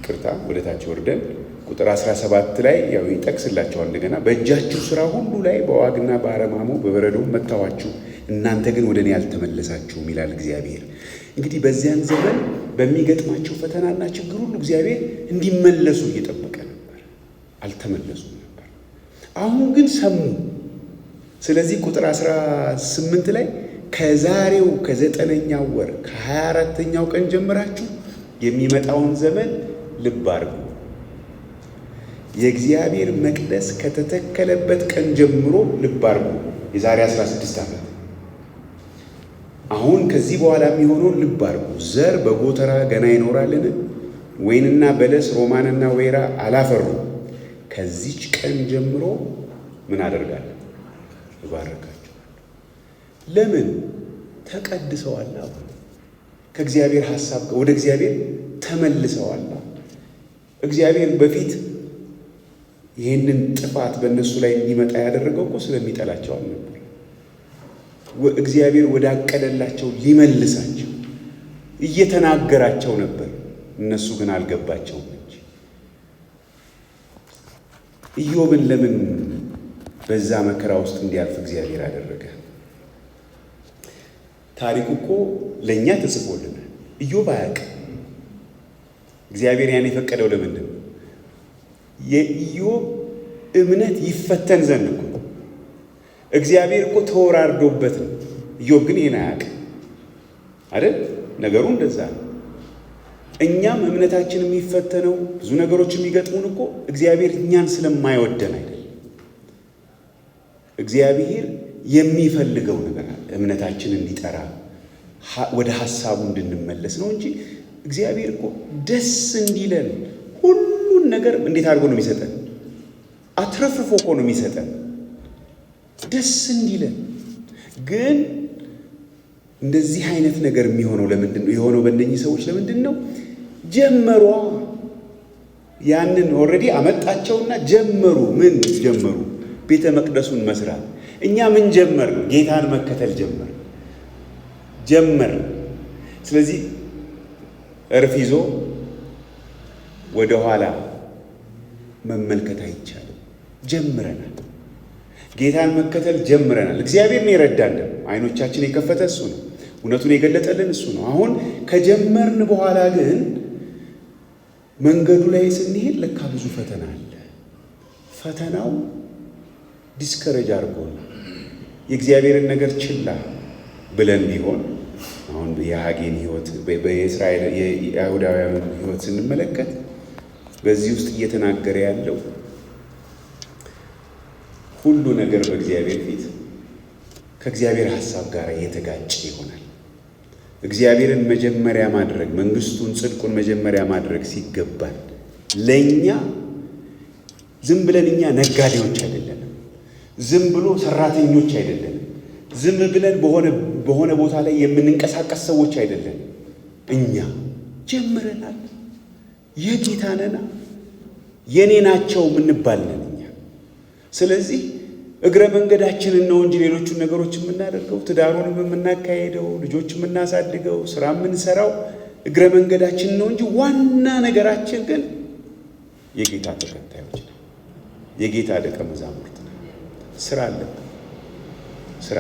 ቅርታ ወደታች ወርደን ቁጥር 17 ላይ ያው ይጠቅስላቸዋል እንደገና። በእጃችሁ ሥራ ሁሉ ላይ በዋግና በአረማሞ በበረዶም መታዋችሁ፣ እናንተ ግን ወደ እኔ አልተመለሳችሁም ይላል እግዚአብሔር። እንግዲህ በዚያን ዘመን በሚገጥማቸው ፈተናና ችግር ሁሉ እግዚአብሔር እንዲመለሱ እየጠበቀ ነበር። አልተመለሱም ነበር። አሁን ግን ሰሙ። ስለዚህ ቁጥር 18 ላይ ከዛሬው ከ9ኛው ወር ከ24ኛው ቀን ጀምራችሁ የሚመጣውን ዘመን ልብ አድርጉ። የእግዚአብሔር መቅደስ ከተተከለበት ቀን ጀምሮ ልብ አድርጉ። የዛሬ 16 ዓመት አሁን ከዚህ በኋላ የሚሆነውን ልብ አድርጉ። ዘር በጎተራ ገና ይኖራልን? ወይንና በለስ ሮማንና ወይራ አላፈሩም። ከዚች ቀን ጀምሮ ምን አደርጋለሁ? እባረካቸዋለሁ። ለምን? ተቀድሰዋል። አሁን ከእግዚአብሔር ሐሳብ ወደ እግዚአብሔር ተመልሰዋል። እግዚአብሔር በፊት ይህንን ጥፋት በእነሱ ላይ እንዲመጣ ያደረገው እኮ ስለሚጠላቸው አልነበር። እግዚአብሔር ወዳቀደላቸው ሊመልሳቸው እየተናገራቸው ነበር። እነሱ ግን አልገባቸውም እንጂ። ኢዮብን ለምን በዛ መከራ ውስጥ እንዲያልፍ እግዚአብሔር አደረገ? ታሪኩ እኮ ለእኛ ተጽፎልናል። ኢዮብ አያውቅም። እግዚአብሔር ያን የፈቀደው ለምንድን ነው? የኢዮብ እምነት ይፈተን ዘንድ እኮ። እግዚአብሔር እኮ ተወራርዶበት ነው። ኢዮብ ግን ይህን አያውቅም አይደል? ነገሩ እንደዛ ነው። እኛም እምነታችን የሚፈተነው ብዙ ነገሮች የሚገጥሙን እኮ እግዚአብሔር እኛን ስለማይወደን አይደል? እግዚአብሔር የሚፈልገው ነገር አለ። እምነታችን እንዲጠራ ወደ ሐሳቡ እንድንመለስ ነው እንጂ እግዚአብሔር እኮ ደስ እንዲለን ሁሉን ነገር እንዴት አድርጎ ነው የሚሰጠን? አትረፍርፎ እኮ ነው የሚሰጠን ደስ እንዲለን። ግን እንደዚህ አይነት ነገር የሚሆነው ለምንድን ነው? የሆነው በእነኚህ ሰዎች ለምንድን ነው? ጀመሯ። ያንን ኦልሬዲ አመጣቸውና ጀመሩ። ምን ጀመሩ? ቤተ መቅደሱን መስራት። እኛ ምን ጀመር? ጌታን መከተል ጀመር። ስለዚህ እርፍ ይዞ ወደ ኋላ መመልከት አይቻልም። ጀምረናል። ጌታን መከተል ጀምረናል። እግዚአብሔር ነው የረዳን። አይኖቻችን የከፈተ እሱ ነው። እውነቱን የገለጠልን እሱ ነው። አሁን ከጀመርን በኋላ ግን መንገዱ ላይ ስንሄድ ለካ ብዙ ፈተና አለ። ፈተናው ዲስከሬጅ አድርጎን የእግዚአብሔርን ነገር ችላ ብለን ቢሆን አሁን የሐጌን ሕይወት በእስራኤል የአይሁዳውያን ሕይወት ስንመለከት በዚህ ውስጥ እየተናገረ ያለው ሁሉ ነገር በእግዚአብሔር ፊት ከእግዚአብሔር ሐሳብ ጋር የተጋጨ ይሆናል። እግዚአብሔርን መጀመሪያ ማድረግ፣ መንግስቱን፣ ጽድቁን መጀመሪያ ማድረግ ሲገባን ለእኛ ዝም ብለን እኛ ነጋዴዎች አይደለንም። ዝም ብሎ ሰራተኞች አይደለንም። ዝም ብለን በሆነ ቦታ ላይ የምንንቀሳቀስ ሰዎች አይደለንም። እኛ ጀምረናል። የጌታ ነና የኔ ናቸው የምንባል ነን እኛ። ስለዚህ እግረ መንገዳችንን ነው እንጂ ሌሎቹን ነገሮች የምናደርገው፣ ትዳሩንም የምናካሄደው፣ ልጆች የምናሳድገው፣ ስራ የምንሰራው እግረ መንገዳችን ነው እንጂ ዋና ነገራችን ግን የጌታ ተከታዮች ነው፣ የጌታ ደቀ መዛሙርት ነው። ስራ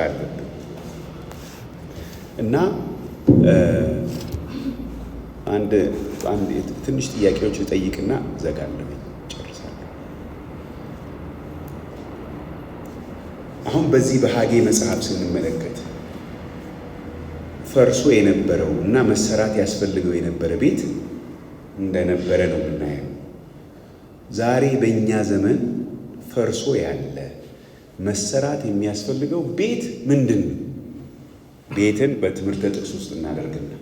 አለብን እና አንድ ትንሽ ጥያቄዎች ልጠይቅና ዘጋለሁ፣ ጨርሳለሁ። አሁን በዚህ በሐጌ መጽሐፍ ስንመለከት ፈርሶ የነበረው እና መሰራት ያስፈልገው የነበረ ቤት እንደነበረ ነው የምናየው። ዛሬ በእኛ ዘመን ፈርሶ ያለ መሰራት የሚያስፈልገው ቤት ምንድን ነው? ቤትን በትምህርተ ጥቅስ ውስጥ እናደርግና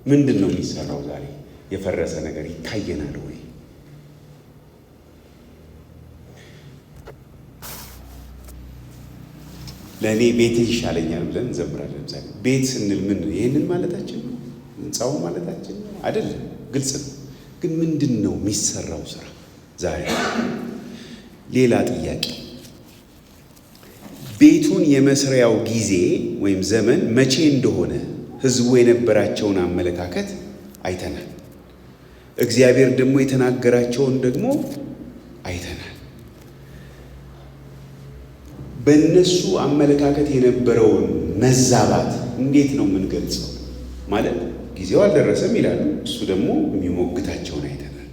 ምንድን ነው የሚሰራው? ዛሬ የፈረሰ ነገር ይታየናል ወይ? ለእኔ ቤት ይሻለኛል ብለን እንዘምራለን። ለምሳሌ ቤት ስንል ምን ይህንን ማለታችን ነው? ህንፃው ማለታችን ነው? አይደለም። ግልጽ ነው። ግን ምንድን ነው የሚሰራው ስራ ዛሬ? ሌላ ጥያቄ፣ ቤቱን የመስሪያው ጊዜ ወይም ዘመን መቼ እንደሆነ ህዝቡ የነበራቸውን አመለካከት አይተናል። እግዚአብሔር ደግሞ የተናገራቸውን ደግሞ አይተናል። በእነሱ አመለካከት የነበረውን መዛባት እንዴት ነው የምንገልጸው? ማለት ጊዜው አልደረሰም ይላሉ፣ እሱ ደግሞ የሚሞግታቸውን አይተናል።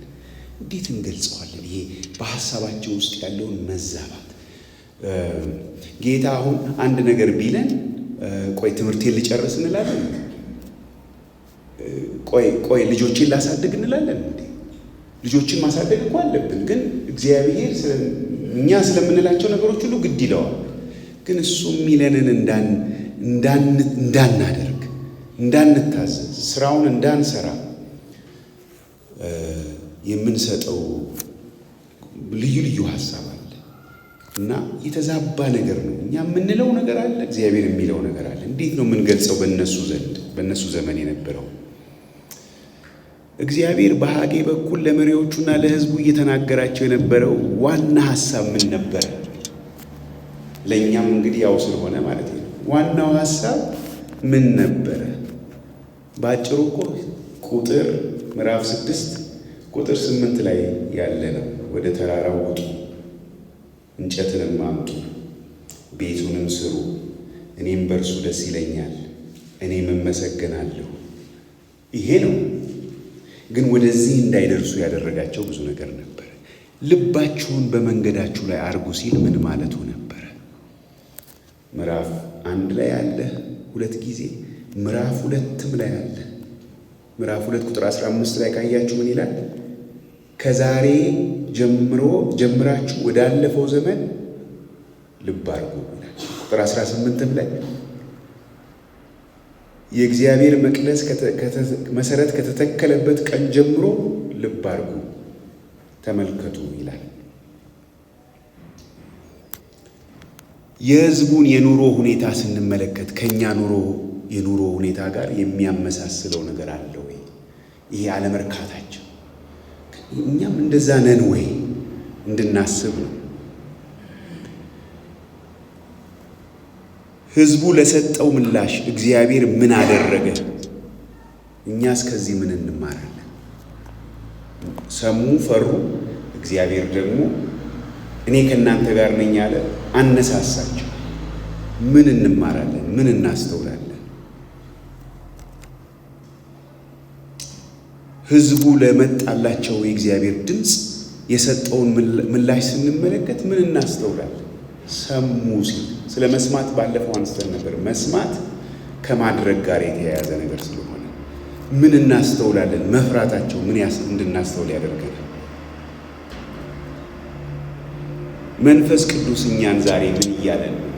እንዴት እንገልጸዋለን? ይሄ በሀሳባቸው ውስጥ ያለውን መዛባት። ጌታ አሁን አንድ ነገር ቢለን ቆይ ትምህርቴን ልጨርስ እንላለን። ቆይ ልጆችን ላሳድግ እንላለን። ልጆችን ማሳደግ እኮ አለብን፣ ግን እግዚአብሔር እኛ ስለምንላቸው ነገሮች ሁሉ ግድ ይለዋል። ግን እሱ የሚለንን እንዳናደርግ፣ እንዳንታዘዝ፣ ስራውን እንዳንሰራ የምንሰጠው ልዩ ልዩ ሀሳብ አለ እና የተዛባ ነገር ነው። እኛ የምንለው ነገር አለ፣ እግዚአብሔር የሚለው ነገር አለ። እንዴት ነው የምንገልጸው? በእነሱ ዘመን የነበረው እግዚአብሔር በሐጌ በኩል ለመሪዎቹና ለሕዝቡ እየተናገራቸው የነበረው ዋና ሀሳብ ምን ነበረ? ለእኛም እንግዲህ ያው ስለሆነ ማለት ነው። ዋናው ሀሳብ ምን ነበረ? በአጭሩ እኮ ቁጥር ምዕራፍ 6 ቁጥር 8 ላይ ያለ ነው። ወደ ተራራው ውጡ፣ እንጨትንም አምጡ፣ ቤቱንም ስሩ፣ እኔም በእርሱ ደስ ይለኛል፣ እኔም እመሰገናለሁ። ይሄ ነው። ግን ወደዚህ እንዳይደርሱ ያደረጋቸው ብዙ ነገር ነበረ። ልባችሁን በመንገዳችሁ ላይ አርጉ ሲል ምን ማለቱ ነበረ? ምዕራፍ 1 ላይ አለ 2 ጊዜ፣ ምዕራፍ 2ም ላይ አለ። ምዕራፍ 2 ቁጥር 15 ላይ ካያችሁ ምን ይላል? ከዛሬ ጀምራችሁ ወዳለፈው ዘመን ልብ አርጉ ይላል። ቁጥር 18ም ላይ የእግዚአብሔር መቅደስ መሰረት ከተተከለበት ቀን ጀምሮ ልብ አርጉ ተመልከቱ ይላል። የሕዝቡን የኑሮ ሁኔታ ስንመለከት ከኛ የኑሮ ሁኔታ ጋር የሚያመሳስለው ነገር አለ ወይ? ይሄ አለመርካታቸው እኛም እንደዛ ነን ወይ እንድናስብ ነው። ሕዝቡ ለሰጠው ምላሽ እግዚአብሔር ምን አደረገ? እኛስ ከዚህ ምን እንማራለን? ሰሙ፣ ፈሩ። እግዚአብሔር ደግሞ እኔ ከእናንተ ጋር ነኝ አለ። አነሳሳቸው። ምን እንማራለን? ምን እናስተውላለን? ሕዝቡ ለመጣላቸው የእግዚአብሔር ድምፅ የሰጠውን ምላሽ ስንመለከት ምን እናስተውላለን? ሰሙ ሲል ስለ መስማት ባለፈው አንስተን ነበር። መስማት ከማድረግ ጋር የተያያዘ ነገር ስለሆነ ምን እናስተውላለን? መፍራታቸው ምን እንድናስተውል ያደርገናል? መንፈስ ቅዱስ እኛን ዛሬ ምን እያለን ነው?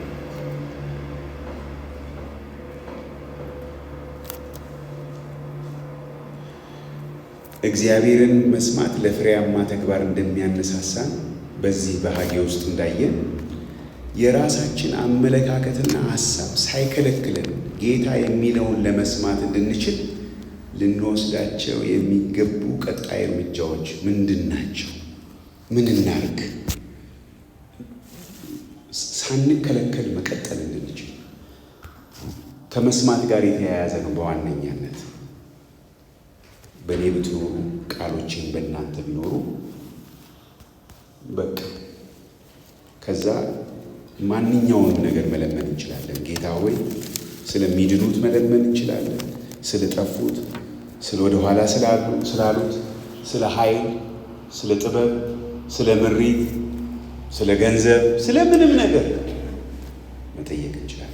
እግዚአብሔርን መስማት ለፍሬያማ ተግባር እንደሚያነሳሳን በዚህ በሐጌ ውስጥ እንዳየን የራሳችን አመለካከትና ሐሳብ ሳይከለክለን ጌታ የሚለውን ለመስማት እንድንችል ልንወስዳቸው የሚገቡ ቀጣይ እርምጃዎች ምንድን ናቸው? ምን እናርግ? ሳንከለከል መቀጠል እንድንችል ከመስማት ጋር የተያያዘ ነው። በዋነኛነት በእኔ ብትኖሩ ቃሎቼን በእናንተ ቢኖሩ በቃ ከዛ ማንኛውንም ነገር መለመን እንችላለን። ጌታ ሆይ ስለሚድኑት መለመን እንችላለን። ስለጠፉት፣ ስለ ወደ ኋላ ስላሉት፣ ስለ ኃይል፣ ስለ ጥበብ፣ ስለ ምሪት፣ ስለ ገንዘብ፣ ስለ ምንም ነገር መጠየቅ እንችላለን።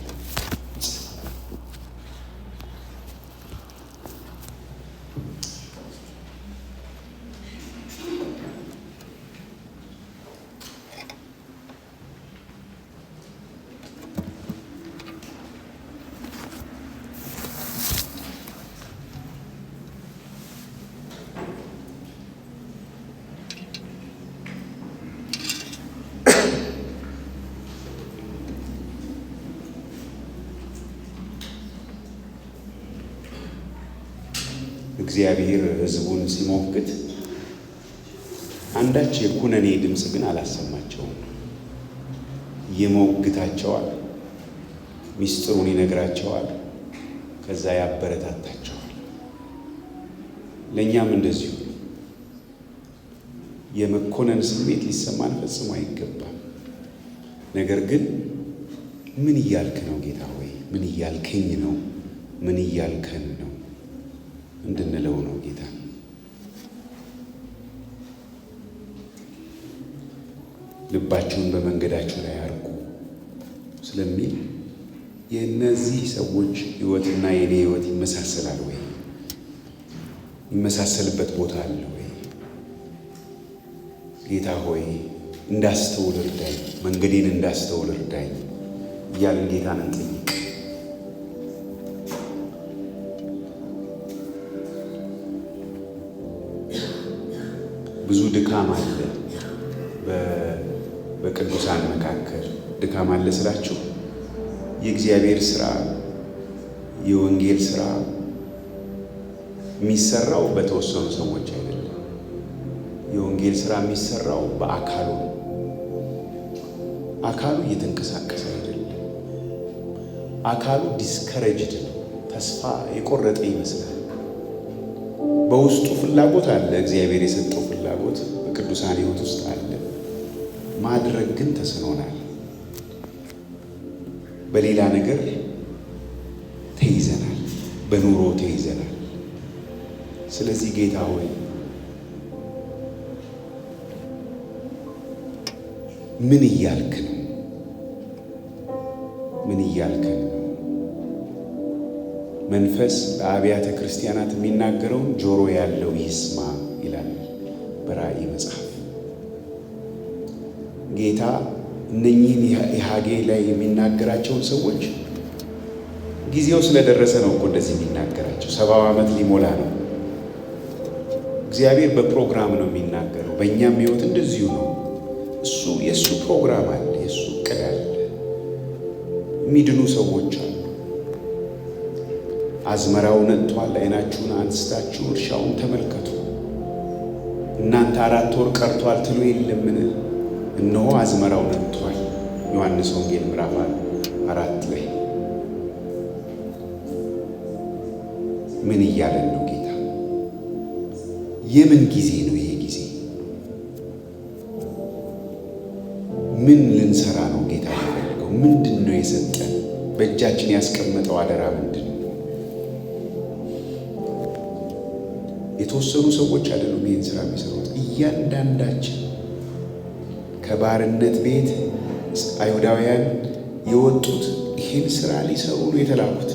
እግዚአብሔር ሕዝቡን ሲሞግት አንዳች የኩነኔ ድምፅ ግን አላሰማቸውም። ይሞግታቸዋል፣ ሚስጥሩን ይነግራቸዋል፣ ከዛ ያበረታታቸዋል። ለእኛም እንደዚሁ የመኮነን ስሜት ሊሰማን ፈጽሞ አይገባም። ነገር ግን ምን እያልክ ነው ጌታ ሆይ? ምን እያልከኝ ነው? ምን እያልከን ነው እንድንለው ነው ጌታ። ልባችሁን በመንገዳችሁ ላይ አርጉ ስለሚል የእነዚህ ሰዎች ሕይወትና የኔ ሕይወት ይመሳሰላል ወይ? ይመሳሰልበት ቦታ አለ ወይ? ጌታ ሆይ እንዳስተውል እርዳኝ፣ መንገዴን እንዳስተውል እርዳኝ እያልን ጌታን እንጠይቅ። ብዙ ድካም አለ በቅዱሳን መካከል። ድካም አለ ስላችሁ የእግዚአብሔር ስራ፣ የወንጌል ስራ የሚሰራው በተወሰኑ ሰዎች አይደለም። የወንጌል ስራ የሚሰራው በአካሉ ነው። አካሉ እየተንቀሳቀሰ አይደለም። አካሉ ዲስከረጅድ ነው፣ ተስፋ የቆረጠ ይመስላል። በውስጡ ፍላጎት አለ፣ እግዚአብሔር የሰጠው ፍላጎት በቅዱሳን ሕይወት ውስጥ አለ። ማድረግ ግን ተስኖናል። በሌላ ነገር ተይዘናል፣ በኑሮ ተይዘናል። ስለዚህ ጌታ ሆይ ምን እያልክ ነው? ምን እያልክ ነው? መንፈስ ለአብያተ ክርስቲያናት የሚናገረውን ጆሮ ያለው ይስማ ይላል በራእይ መጽሐፍ። ጌታ እነኚህን የሐጌ ላይ የሚናገራቸውን ሰዎች ጊዜው ስለደረሰ ነው እኮ እንደዚህ የሚናገራቸው። 70 ዓመት ሊሞላ ነው። እግዚአብሔር በፕሮግራም ነው የሚናገረው። በእኛም ሕይወት እንደዚሁ ነው። የእሱ ፕሮግራም አለ፣ የእሱ እቅድ አለ። የሚድኑ ሰዎች አሉ። አዝመራው ነጥቷል፣ ዓይናችሁን አንስታችሁ እርሻውን ተመልከቱ። እናንተ 4 ወር ቀርቷል ትሉ የለምን? እነሆ አዝመራው ነጥቷል። ዮሐንስ ወንጌል ምዕራፍ 4 ላይ ምን እያለን ነው ጌታ? የምን ጊዜ ነው ይሄ ጊዜ? ምን ልንሰራ ነው ጌታ ምንድን ነው የሰጠን? በእጃችን ያስቀመጠው አደራ ምንድን ነው? የተወሰኑ ሰዎች አይደሉም ይህን ስራ የሚሰሩት። እያንዳንዳችን ከባርነት ቤት አይሁዳውያን የወጡት ይህን ስራ ሊሰሩ ነው የተላኩት።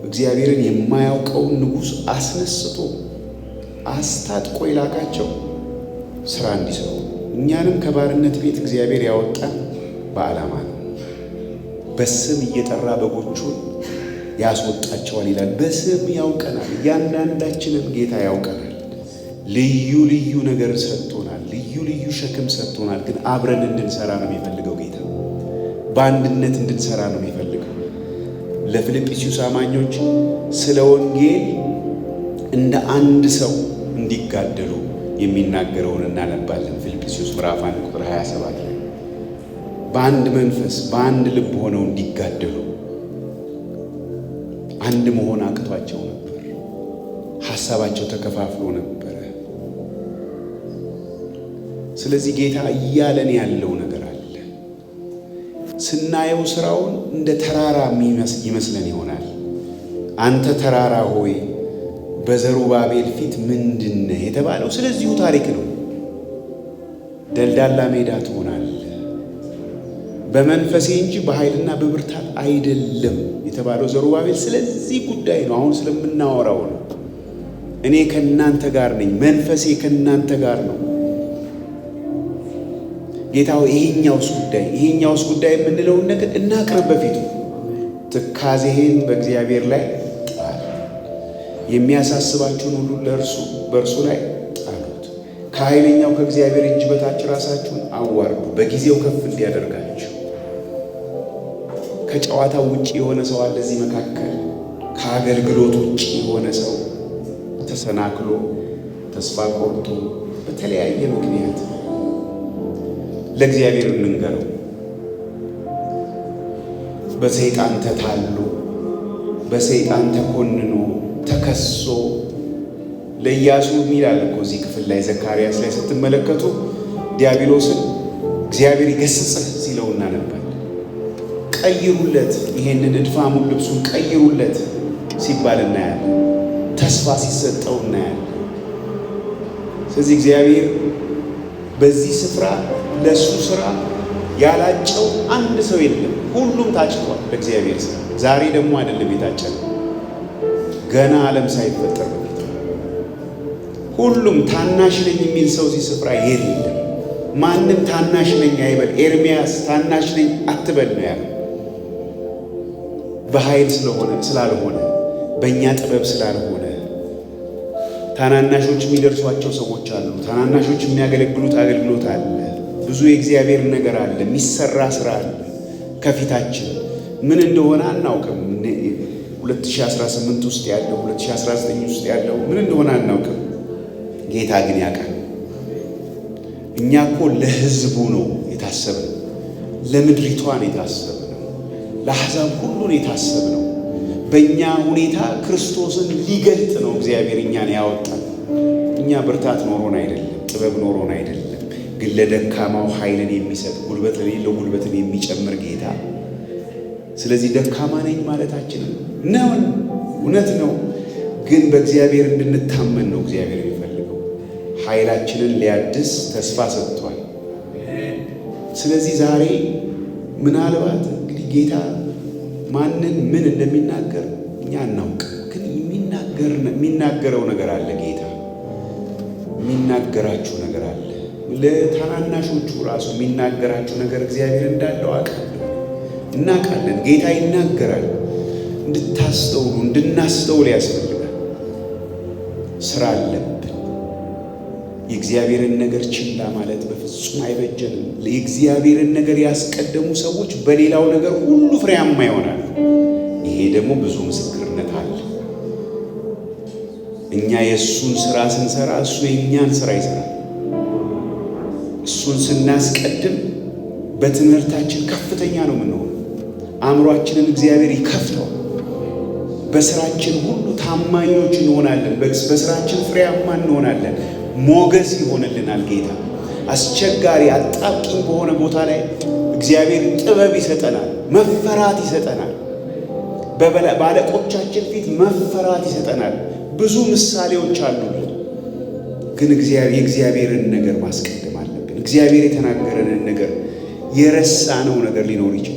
እግዚአብሔርን የማያውቀውን ንጉሥ አስነስቶ አስታጥቆ የላካቸው ስራ እንዲሰሩ። እኛንም ከባርነት ቤት እግዚአብሔር ያወጣን በዓላማ ነው። በስም እየጠራ በጎቹን ያስወጣቸዋል ይላል። በስም ያውቀናል። እያንዳንዳችንን ጌታ ያውቀናል። ልዩ ልዩ ነገር ሰጥቶናል። ልዩ ልዩ ሸክም ሰጥቶናል። ግን አብረን እንድንሰራ ነው የሚፈልገው ጌታ። በአንድነት እንድንሰራ ነው የሚፈልገው። ለፊልጵስዩስ አማኞች ስለ ወንጌል እንደ አንድ ሰው እንዲጋደሉ የሚናገረውን እናነባለን። ፊልጵስዩስ ምዕራፍ 1 ቁጥር 27 ላይ በአንድ መንፈስ በአንድ ልብ ሆነው እንዲጋደሉ። አንድ መሆን አቅቷቸው ነበር። ሐሳባቸው ተከፋፍሎ ነበረ። ስለዚህ ጌታ እያለን ያለው ነገር አለ። ስናየው ስራውን እንደ ተራራ ይመስለን ይሆናል። አንተ ተራራ ሆይ በዘሩባቤል ፊት ምንድነህ የተባለው ስለዚሁ ታሪክ ነው። ደልዳላ ሜዳ ትሆናለህ በመንፈሴ እንጂ በኃይልና በብርታት አይደለም የተባለው ዘሩባቤል ስለዚህ ጉዳይ ነው። አሁን ስለምናወራው ነው። እኔ ከእናንተ ጋር ነኝ፣ መንፈሴ ከእናንተ ጋር ነው። ጌታው ይሄኛውስ ጉዳይ የምንለውን ነገር እናቅርብ በፊቱ። ትካዜህን በእግዚአብሔር ላይ ጣል፣ የሚያሳስባችሁን ሁሉ በእርሱ ላይ ጣሉት። ከኃይለኛው ከእግዚአብሔር እጅ በታች ራሳችሁን አዋርዱ፣ በጊዜው ከፍ እንዲያደርጋችሁ። ከጨዋታ ውጭ የሆነ ሰው አለ እዚህ መካከል። ከአገልግሎት ውጭ የሆነ ሰው ተሰናክሎ ተስፋ ቆርጦ በተለያየ ምክንያት ለእግዚአብሔር እንንገረው። በሰይጣን ተታሎ በሰይጣን ተኮንኖ ተከሶ ለኢያሱ ይላል እኮ እዚህ ክፍል ላይ ዘካርያስ ላይ ስትመለከቱ ዲያብሎስን እግዚአብሔር ይገስጽህ ሲለው እናነባለን። ቀይሩለት፣ ይሄንን እድፋሙን ልብሱን ቀይሩለት ሲባል እናያለን። ተስፋ ሲሰጠው እናያለን። ስለዚህ እግዚአብሔር በዚህ ስፍራ ለሱ ስራ ያላጨው አንድ ሰው የለም። ሁሉም ታጭቷል ለእግዚአብሔር ስራ። ዛሬ ደግሞ አይደለም የታጨነው፣ ገና ዓለም ሳይፈጠር በፊት ሁሉም ታናሽ ነኝ የሚል ሰው እዚህ ስፍራ የለም። ማንም ታናሽ ነኝ አይበል። ኤርምያስ ታናሽ ነኝ አትበል ነው ያለው። በኃይል ስላልሆነ በእኛ ጥበብ ስላልሆነ ታናናሾች የሚደርሷቸው ሰዎች አሉ። ታናናሾች የሚያገለግሉት አገልግሎት አለ። ብዙ የእግዚአብሔር ነገር አለ። የሚሰራ ስራ አለ ከፊታችን። ምን እንደሆነ አናውቅም። 2018 ውስጥ ያለው 2019 ውስጥ ያለው ምን እንደሆነ አናውቅም። ጌታ ግን ያውቃል። እኛ እኮ ለሕዝቡ ነው የታሰብነው፣ ለምድሪቷን የታሰብነው፣ ለአሕዛብ ሁሉን የታሰብነው። በእኛ ሁኔታ ክርስቶስን ሊገልጥ ነው እግዚአብሔር እኛን ያወጣል። እኛ ብርታት ኖሮን አይደለም፣ ጥበብ ኖሮን አይደለም። ግን ለደካማው ኃይልን የሚሰጥ ጉልበት ለሌለው ጉልበትን የሚጨምር ጌታ። ስለዚህ ደካማ ነኝ ማለታችን ነው፣ እውነት ነው። ግን በእግዚአብሔር እንድንታመን ነው እግዚአብሔር የሚፈልገው። ኃይላችንን ሊያድስ ተስፋ ሰጥቷል። ስለዚህ ዛሬ ምናልባት እንግዲህ ጌታ ማንን ምን እንደሚናገር እኛ አናውቅ። ግን የሚናገረው ነገር አለ። ጌታ የሚናገራችሁ ነገር አለ። ለታናናሾቹ ራሱ የሚናገራችሁ ነገር እግዚአብሔር እንዳለው እናውቃለን። ጌታ ይናገራል። እንድታስተውሉ እንድናስተውል ያስፈልጋል። ስራ አለብን። የእግዚአብሔርን ነገር ችላ ማለት በፍጹም አይበጀንም። የእግዚአብሔርን ነገር ያስቀደሙ ሰዎች በሌላው ነገር ሁሉ ፍሬያማ ይሆናሉ። ይሄ ደግሞ ብዙ ምስክርነት አለ። እኛ የእሱን ስራ ስንሰራ እሱ የእኛን ስራ ይሰራል። እሱን ስናስቀድም በትምህርታችን ከፍተኛ ነው የምንሆነው። አእምሯችንን እግዚአብሔር ይከፍተዋል። በስራችን ሁሉ ታማኞች እንሆናለን። በስራችን ፍሬያማ እንሆናለን። ሞገስ ይሆንልናል ጌታ። አስቸጋሪ አጣብቂኝ በሆነ ቦታ ላይ እግዚአብሔር ጥበብ ይሰጠናል፣ መፈራት ይሰጠናል። በአለቆቻችን ፊት መፈራት ይሰጠናል። ብዙ ምሳሌዎች አሉ። ግን የእግዚአብሔርን ነገር ማስቀደም አለብን። እግዚአብሔር የተናገረንን ነገር የረሳነው ነገር ሊኖር ይችላል።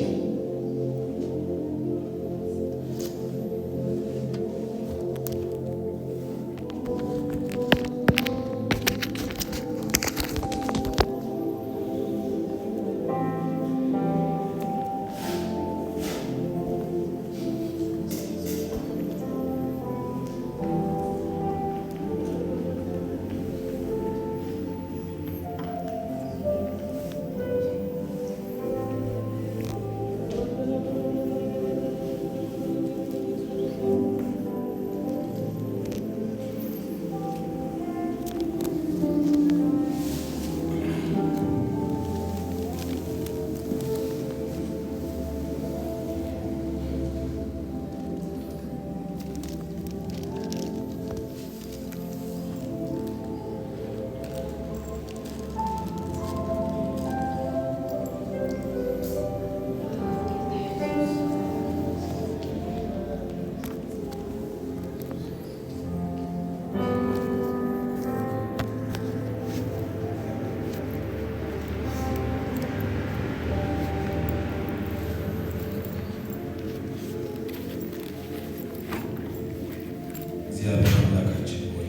እግዚአብሔር አምላካችን ሆይ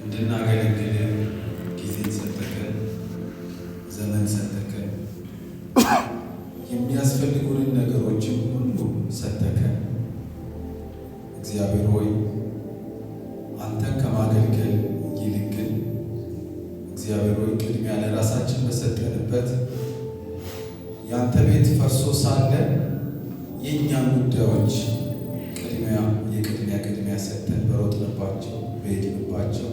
እንድናገለግል ጊዜን ሰጠከን፣ ዘመን ሰጠከን፣ የሚያስፈልጉንን ነገሮችን ሁሉ ሰጠከን። እግዚአብሔር ሆይ አንተን ከማገልገል ይልቅ ግን እግዚአብሔር ሆይ ቅድሚያ ለራሳችን በሰጠንበት ያንተ ቤት ፈርሶ ሳለ የእኛን ጉዳዮች ቅድሚያ ሰጥተን በሮጥንባቸው በሄድንባቸው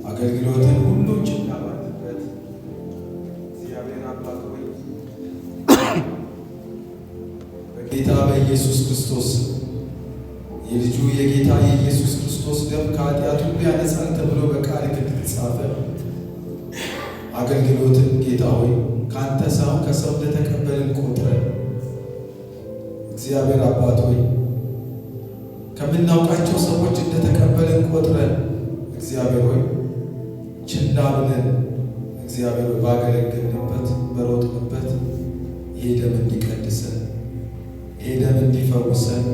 አገልግሎትን ሁሉ ችላ ባልንበት እግዚአብሔር አባት ሆይ በጌታ በኢየሱስ ክርስቶስ የልጁ የጌታ የኢየሱስ ክርስቶስ ደም ከኃጢአት ሁሉ ያነጻል ተብሎ በቃል እንደተጻፈ አገልግሎትን ጌታ ሆይ ከአንተ ሳይሆን ከሰው እንደተቀበልን ቆጥረን እግዚአብሔር አባት ሆይ ከምናውቃቸው ሰዎች እንደተቀበልን ቆጥረን እግዚአብሔር ሆይ ችላ ብለን እግዚአብሔር ሆይ ባገለገልንበት በሮጥንበት ይሄ ደም እንዲቀድሰን፣ ይሄ ደም እንዲፈውሰን፣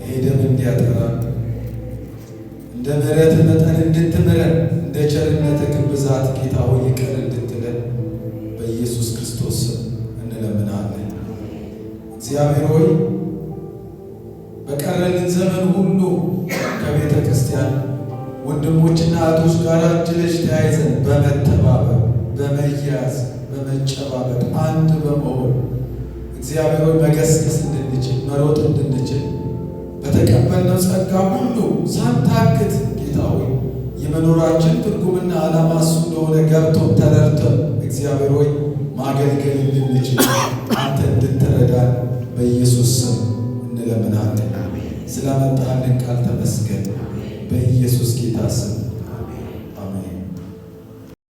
ይሄ ደም እንዲያጠራን እንደ ምሕረት መጠን እንድትምረን እንደ ቸርነትህ ብዛት ጌታ ሆይ ይቅር እንድትለን በኢየሱስ ክርስቶስ ስም እንለምናለን። እግዚአብሔር ሆይ በቀረልን ዘመን ሁሉ ከቤተ ክርስቲያን ወንድሞችና እህቶች ጋር እጅ ለእጅ ተያይዘን በመተባበር በመያዝ በመጨባበጥ አንድ በመሆን እግዚአብሔር ሆይ መገስገስ እንድንችል መሮጥ እንድንችል በተቀበልነው ጸጋ ሁሉ ሳንታክት ጌታ ሆይ የመኖራችን ትርጉምና ዓላማ እሱ እንደሆነ ገብቶን ተረድተን እግዚአብሔር ሆይ ማገልገል እንድንችል አንተ እንድትረዳን በኢየሱስ ስም እንለምናለን። ስለመጣልን ቃል ተመስገን። በኢየሱስ ጌታ ስም